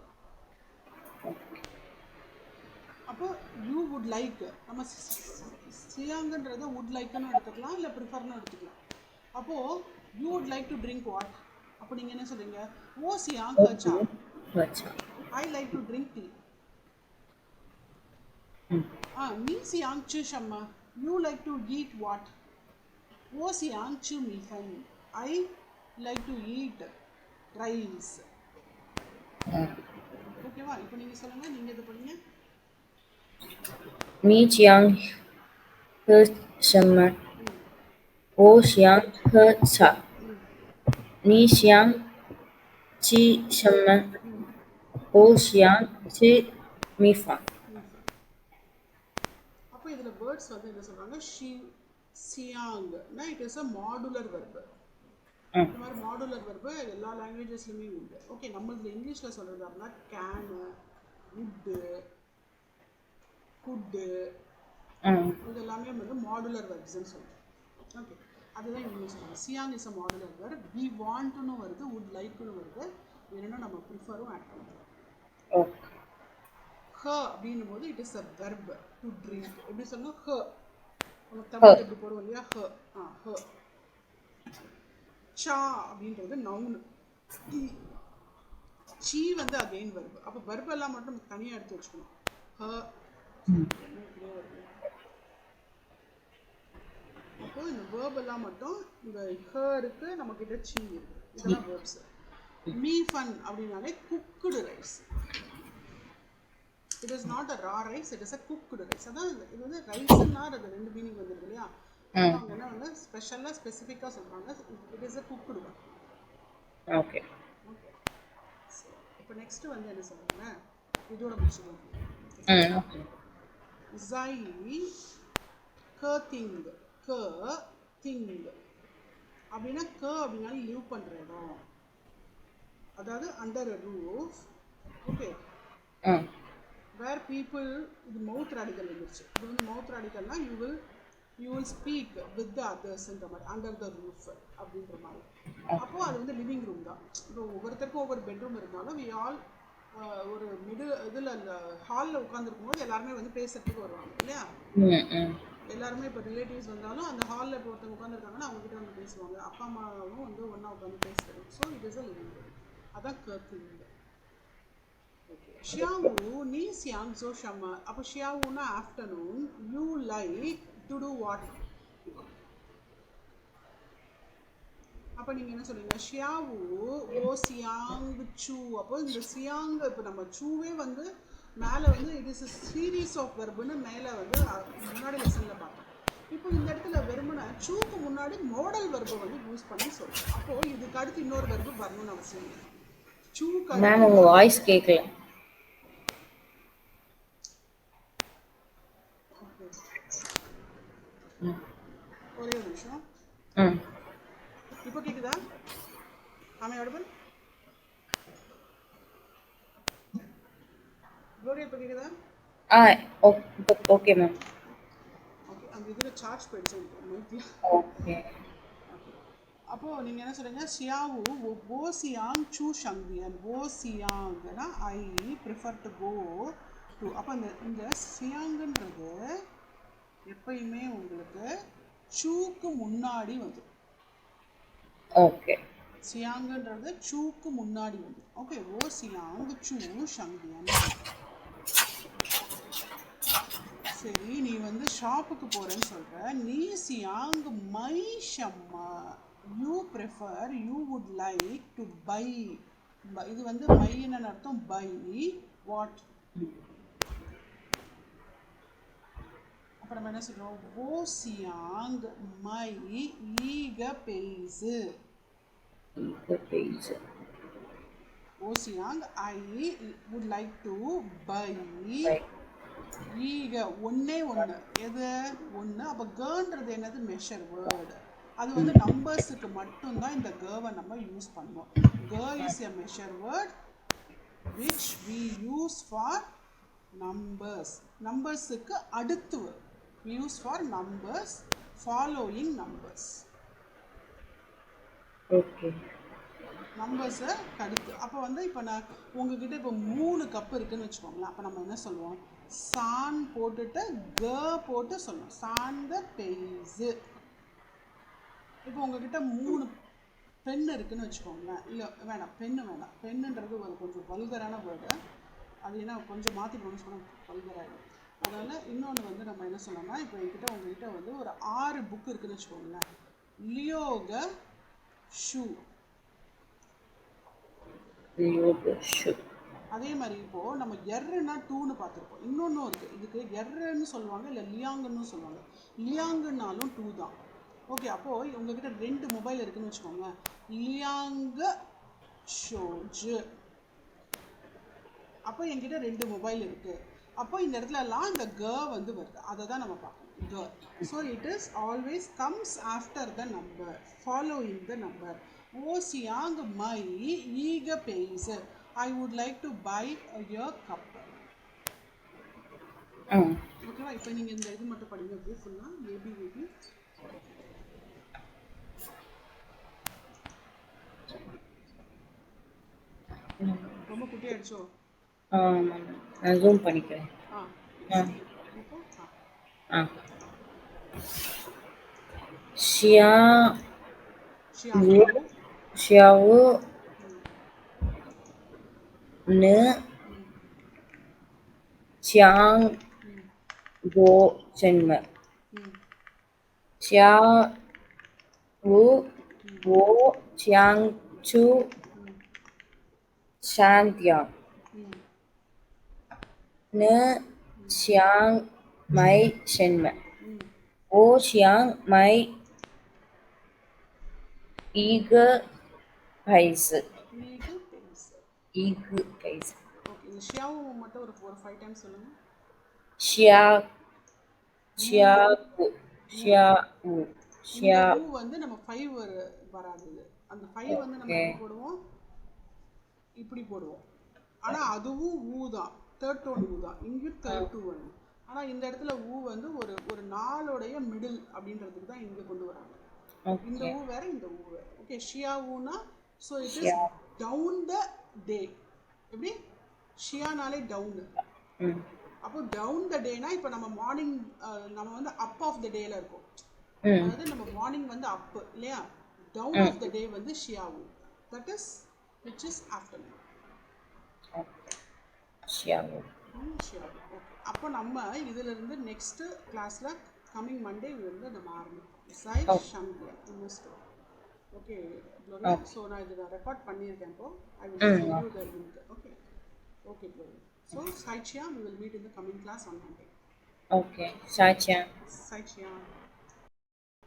அப்போ யூ வுட் லைக், நம்ம சியாங்கன்றதை வுட் லைக்குன்னு எடுத்துக்கலாம், இல்லை ப்ரிஃபர்னு எடுத்துக்கலாம். அப்போது you would like to drink what? அப்போ நீங்கள் என்ன சொல்கிறீங்க? ஓ சியாங் ஹர்ச்சா, I like to drink tea. நீ சியாங் சு ஷம்மா, you like to eat what? ஓ சியாங் சு மீ ஃபன், I like to eat rice. ஓகேவா? இப்போ நீங்கள் சொல்லுங்கள், நீங்கள் இது பண்ணுங்க. 你想喝什么？我想喝茶。你想吃什么？我想吃米饭。அப்போ இதில் வேர்ட்ஸ் வந்து என்ன சொல்கிறாங்க? சியாங்னா it is a modular verb. இந்த மாதிரி மாடுலர் வெர்பு எல்லா லாங்குவேஜஸ்லையுமே உண்டு. ஓகே, நம்ம இதில் இங்கிலீஷில் சொல்கிறது அப்படின்னா கேனு, வுட்டு, குட்டு, இது எல்லாமே வந்து மாடுலர் வெர்ப்ஸ்ன்னு சொல்லுவோம். ஓகே, அதுதான் இங்கிலீஷ் சொல்லுவாங்க. சியாங் is a modular verb. We வாண்ட்னு வருது, வுட் லைக்குன்னு வருது, வேணும்னா நம்ம ப்ரிஃபரும் ஆட் பண்ணுறோம். ஹ அப்படின்னும் போது it is a verb to drink. எப்படி சொல்லணும்? ஹ நம்ம தமிழ் எப்படி போடுவோம் இல்லையா? ஹ ஹ. சா அப்படின்றது நவுன். சி வந்து அகெயின் வெர்ப். அப்போ வெர்ப் எல்லாம் மட்டும் தனியாக எடுத்து வச்சுக்கணும். ஹ இப்படியே வருது. அப்போ இந்த வேர்ப் எல்லாம் மட்டும் இந்த ஹ இருக்கு, நம்ம கிட்ட சி இருக்கு, இதெல்லாம் வேர்ப்ஸ். மீ ஃபன் அப்படின்னாலே cooked rice. It is not a raw rice, it is a cooked rice. அதான் இது வந்து ரைஸ்னா அது ரெண்டு மீனிங் வந்துருக்கு இல்லையா? ஆனால் அவங்க என்ன வந்து ஸ்பெஷலாக ஸ்பெசிஃபிக்காக சொல்கிறாங்க, it is a cooked. Okay okay. இப்போ நெக்ஸ்ட் வந்து என்ன சொல்றாங்க? இதோட முடிச்சுக்கலாம். ஜை கர்திங், திங் அப்படின்னா அப்படின்னா லிவ் பண்ணுற இடம், அதாவது under a roof. Okay, where people. இது மவுத் ராடிக்கல் வந்துருச்சு. இது வந்து மவுத் ராடிக்கல்னா you will speak with the அதர்ஸ்ன்ற மாதிரி, அண்டர் த ரூஃப் அப்படின்ற மாதிரி. அப்போது அது வந்து லிவிங் ரூம் தான். இப்போ ஒவ்வொருத்தருக்கும் ஒவ்வொரு பெட்ரூம் இருந்தாலும் வி ஆல் ஒரு இதில் அந்த ஹாலில் உட்காந்துருக்கும் போது எல்லாருமே வந்து பேசுறதுக்கு வருவாங்க இல்லையா? எல்லாருமே இப்போ ரிலேட்டிவ்ஸ் வந்தாலும் அந்த ஹாலில் இப்போ ஒருத்தவங்க உட்காந்துருக்காங்கன்னா அவங்ககிட்ட வந்து பேசுவாங்க. அப்பா அம்மாவும் வந்து ஒன்றா உட்காந்து பேசுகிறது. So it is a living room. அதான் கர்த்திங். ஷியாவு நீ சியாங் ஜோ ஷம்மா. அப்போ ஷியாவுன்னா afternoon. You like to do what? அப்போ நீங்கள் என்ன சொல்லுவீங்க? ஷியாவு ஓ சியாங் சூ. அப்போ இந்த சியாங், இப்போ நம்ம சூவே வந்து மேலே வந்து it is a series of வெர்புன்னு மேலே வந்து முன்னாடி லெசனில் பார்த்தோம். இப்போ இந்த இடத்துல வெறுமனை சூக்கு முன்னாடி மாடல் வெர்பை வந்து யூஸ் பண்ணி சொல்கிறோம். அப்போது இதுக்கு அடுத்து இன்னொரு வெர்பு வரணும்னு அவசியம் இல்லை. சூக்கு மேம் உங்கள் வாய்ஸ் கேட்கல. ஒரே ஒரு நிமிஷம். இப்போ கேக்குதா? ஆமே ஆடபிள்? க்ளோரியா இப்போ கேக்குதா? Okay ma'am. ஓகே, அந்த இதில் சார்ஜ் போயிடுச்சு மைக்கில். ஓகே. அப்போ நீங்க என்ன சொல்றீங்க? ஷியாவு wo xiang chu shangdian. wo xiangனா I prefer to go to. அப்ப இந்த xiangன்றது எப்பயுமே உங்களுக்கு சூக்கு முன்னாடி வந்து ஓகே. சியாங்கன்றது சூக்கு முன்னாடி வந்து ஓகே. ஓ சியாங் சூ ஷங்கியன். சரி, நீ வந்து ஷாப்புக்கு போறேன்னு சொல்ற. நீ சியாங் மை ஷம்மா you prefer you would like to buy. இது வந்து மைன்னு அர்த்தம். Buy what? அப்போ நம்ம என்ன சொல்றோம்? ஓ சியாங் மை ஈக பெய்ஸு. ஓ சியாங் I would like to buy ஈக ஒன்னே ஒன்று. எது ஒன்று? அப்போ கேன்றது என்னது? Measure word. அது வந்து நம்பர்ஸுக்கு மட்டும்தான் இந்த கேவை நம்ம யூஸ் பண்ணோம். கே is a measure word which we use for numbers. நம்பர்ஸுக்கு அடுத்து we use for numbers following numbers. Okay. நம்பர்ஸை கடுத்து. அப்போ வந்து இப்போ நான் உங்ககிட்ட இப்போ 3 கப்பு இருக்குன்னு வச்சுக்கோங்களேன். அப்போ நம்ம என்ன சொல்லுவோம்? சான் போட்டுட்டு க போட்டு சொல்லணும். சாந்த பெய்ஸு. இப்போ உங்ககிட்ட 3 பென் இருக்குன்னு வச்சுக்கோங்களேன். இல்லை வேணாம், பென்னு வேணாம். பென்னுன்றது ஒரு கொஞ்சம் வல்கரான வேர்டு. அது ஏன்னா கொஞ்சம் மாற்றி ப்ரொனவுன்ஸ் பண்ண வல்கராகிடும். அதனால் இன்னொன்று வந்து நம்ம என்ன சொல்லணும்னா, இப்போ உங்ககிட்ட வந்து ஒரு 6 புக்கு இருக்குன்னு வச்சுக்கோங்களேன். லியோக ஷூ. அதே மாதிரி இப்போது நம்ம எர்னா 2ன்னு பார்த்துருப்போம். இன்னொன்றும் இருக்குது. இதுக்கு எர்ன்னு சொல்லுவாங்க, இல்லை லியாங்குன்னு சொல்லுவாங்க. லியாங்குன்னாலும் 2 தான். ஓகே. அப்போது உங்ககிட்ட 2 மொபைல் இருக்குன்னு வச்சுக்கோங்க. லியாங்க ஷோஜு. அப்போ என்கிட்ட 2 மொபைல் இருக்குது. அப்போ இந்த இடத்துலலாம் இந்த க வந்து வருது. அதை தான் நம்ம பார்க்கணும். க. So it is always comes after the number, following the number. ஓ சியாங் மை ஈக பெய்ஸ் I would like to buy a cup. ஓகேவா? இப்போ நீங்கள் இந்த இது மட்டும் படிங்க அப்படியே ஃபுல்லாக. ஏபி ஏபி. ரொம்ப குட்டியாயிடுச்சோ? நான் ஜூம் பண்ணிக்கிறேன். இப்போ ஷியாவு நு சியாங் கோ சென்ம. ஷியாவு ஓ சியாங் சு ஷாந்தியாங். நு சியாங் மை சென்ம. ஓ சியாங் மை ஈக பைசு. ஈகு பைசு. ஓகே. இந்த ஷியாவு மட்டும் ஒரு 5 டைம்ஸ் சொல்லுங்க. ஷியாவு. இந்த ஊ வந்து நம்ம 5 வராது. அந்த 5 வந்து நம்ம எப்படி போடுவோம்? இப்படி போடுவோம். ஆனால் அதுவும் ஊ தான். தேர்ட் டோன் ஊ தான். இங்கேயும் தேர்ட் டூ வேணும். ஆனால் இந்த இடத்துல ஊ வந்து ஒரு நாளோடைய மிடில் அப்படின்றதுக்கு தான் இங்கே கொண்டு வராங்க. இந்த ஊ வேற, இந்த ஊ வேற. ஓகே. ஷியா ஊனா so it is down the day. எப்படி? ஷியானாலே டவுனு. அப்போ டவுன் த டேனா இப்போ நம்ம மார்னிங் நம்ம வந்து அப் ஆஃப் த டேல இருக்கோம். அதாவது நம்ம மார்னிங் வந்து அப் இல்லையா? டவுன் ஆஃப் த டே வந்து ஷியாவு. That is which is afternoon. ஷியாவு. ஓகே. அப்போ நம்ம இதிலிருந்து நெக்ஸ்ட் கிளாஸில் கம்மிங் மண்டே வந்து நம்ம ஆரம்பிப்போம். சை ஷங்கியா இன்வெஸ்டோ. Okay Gloria. ஸோ நான் இதை ரெக்கார்ட் பண்ணியிருக்கேன். இப்போ I will send you the link. Okay. Okay Gloria. So, Sai Chia, we will meet in the coming class on Monday. Okay, Sai Chia. Sai Chia.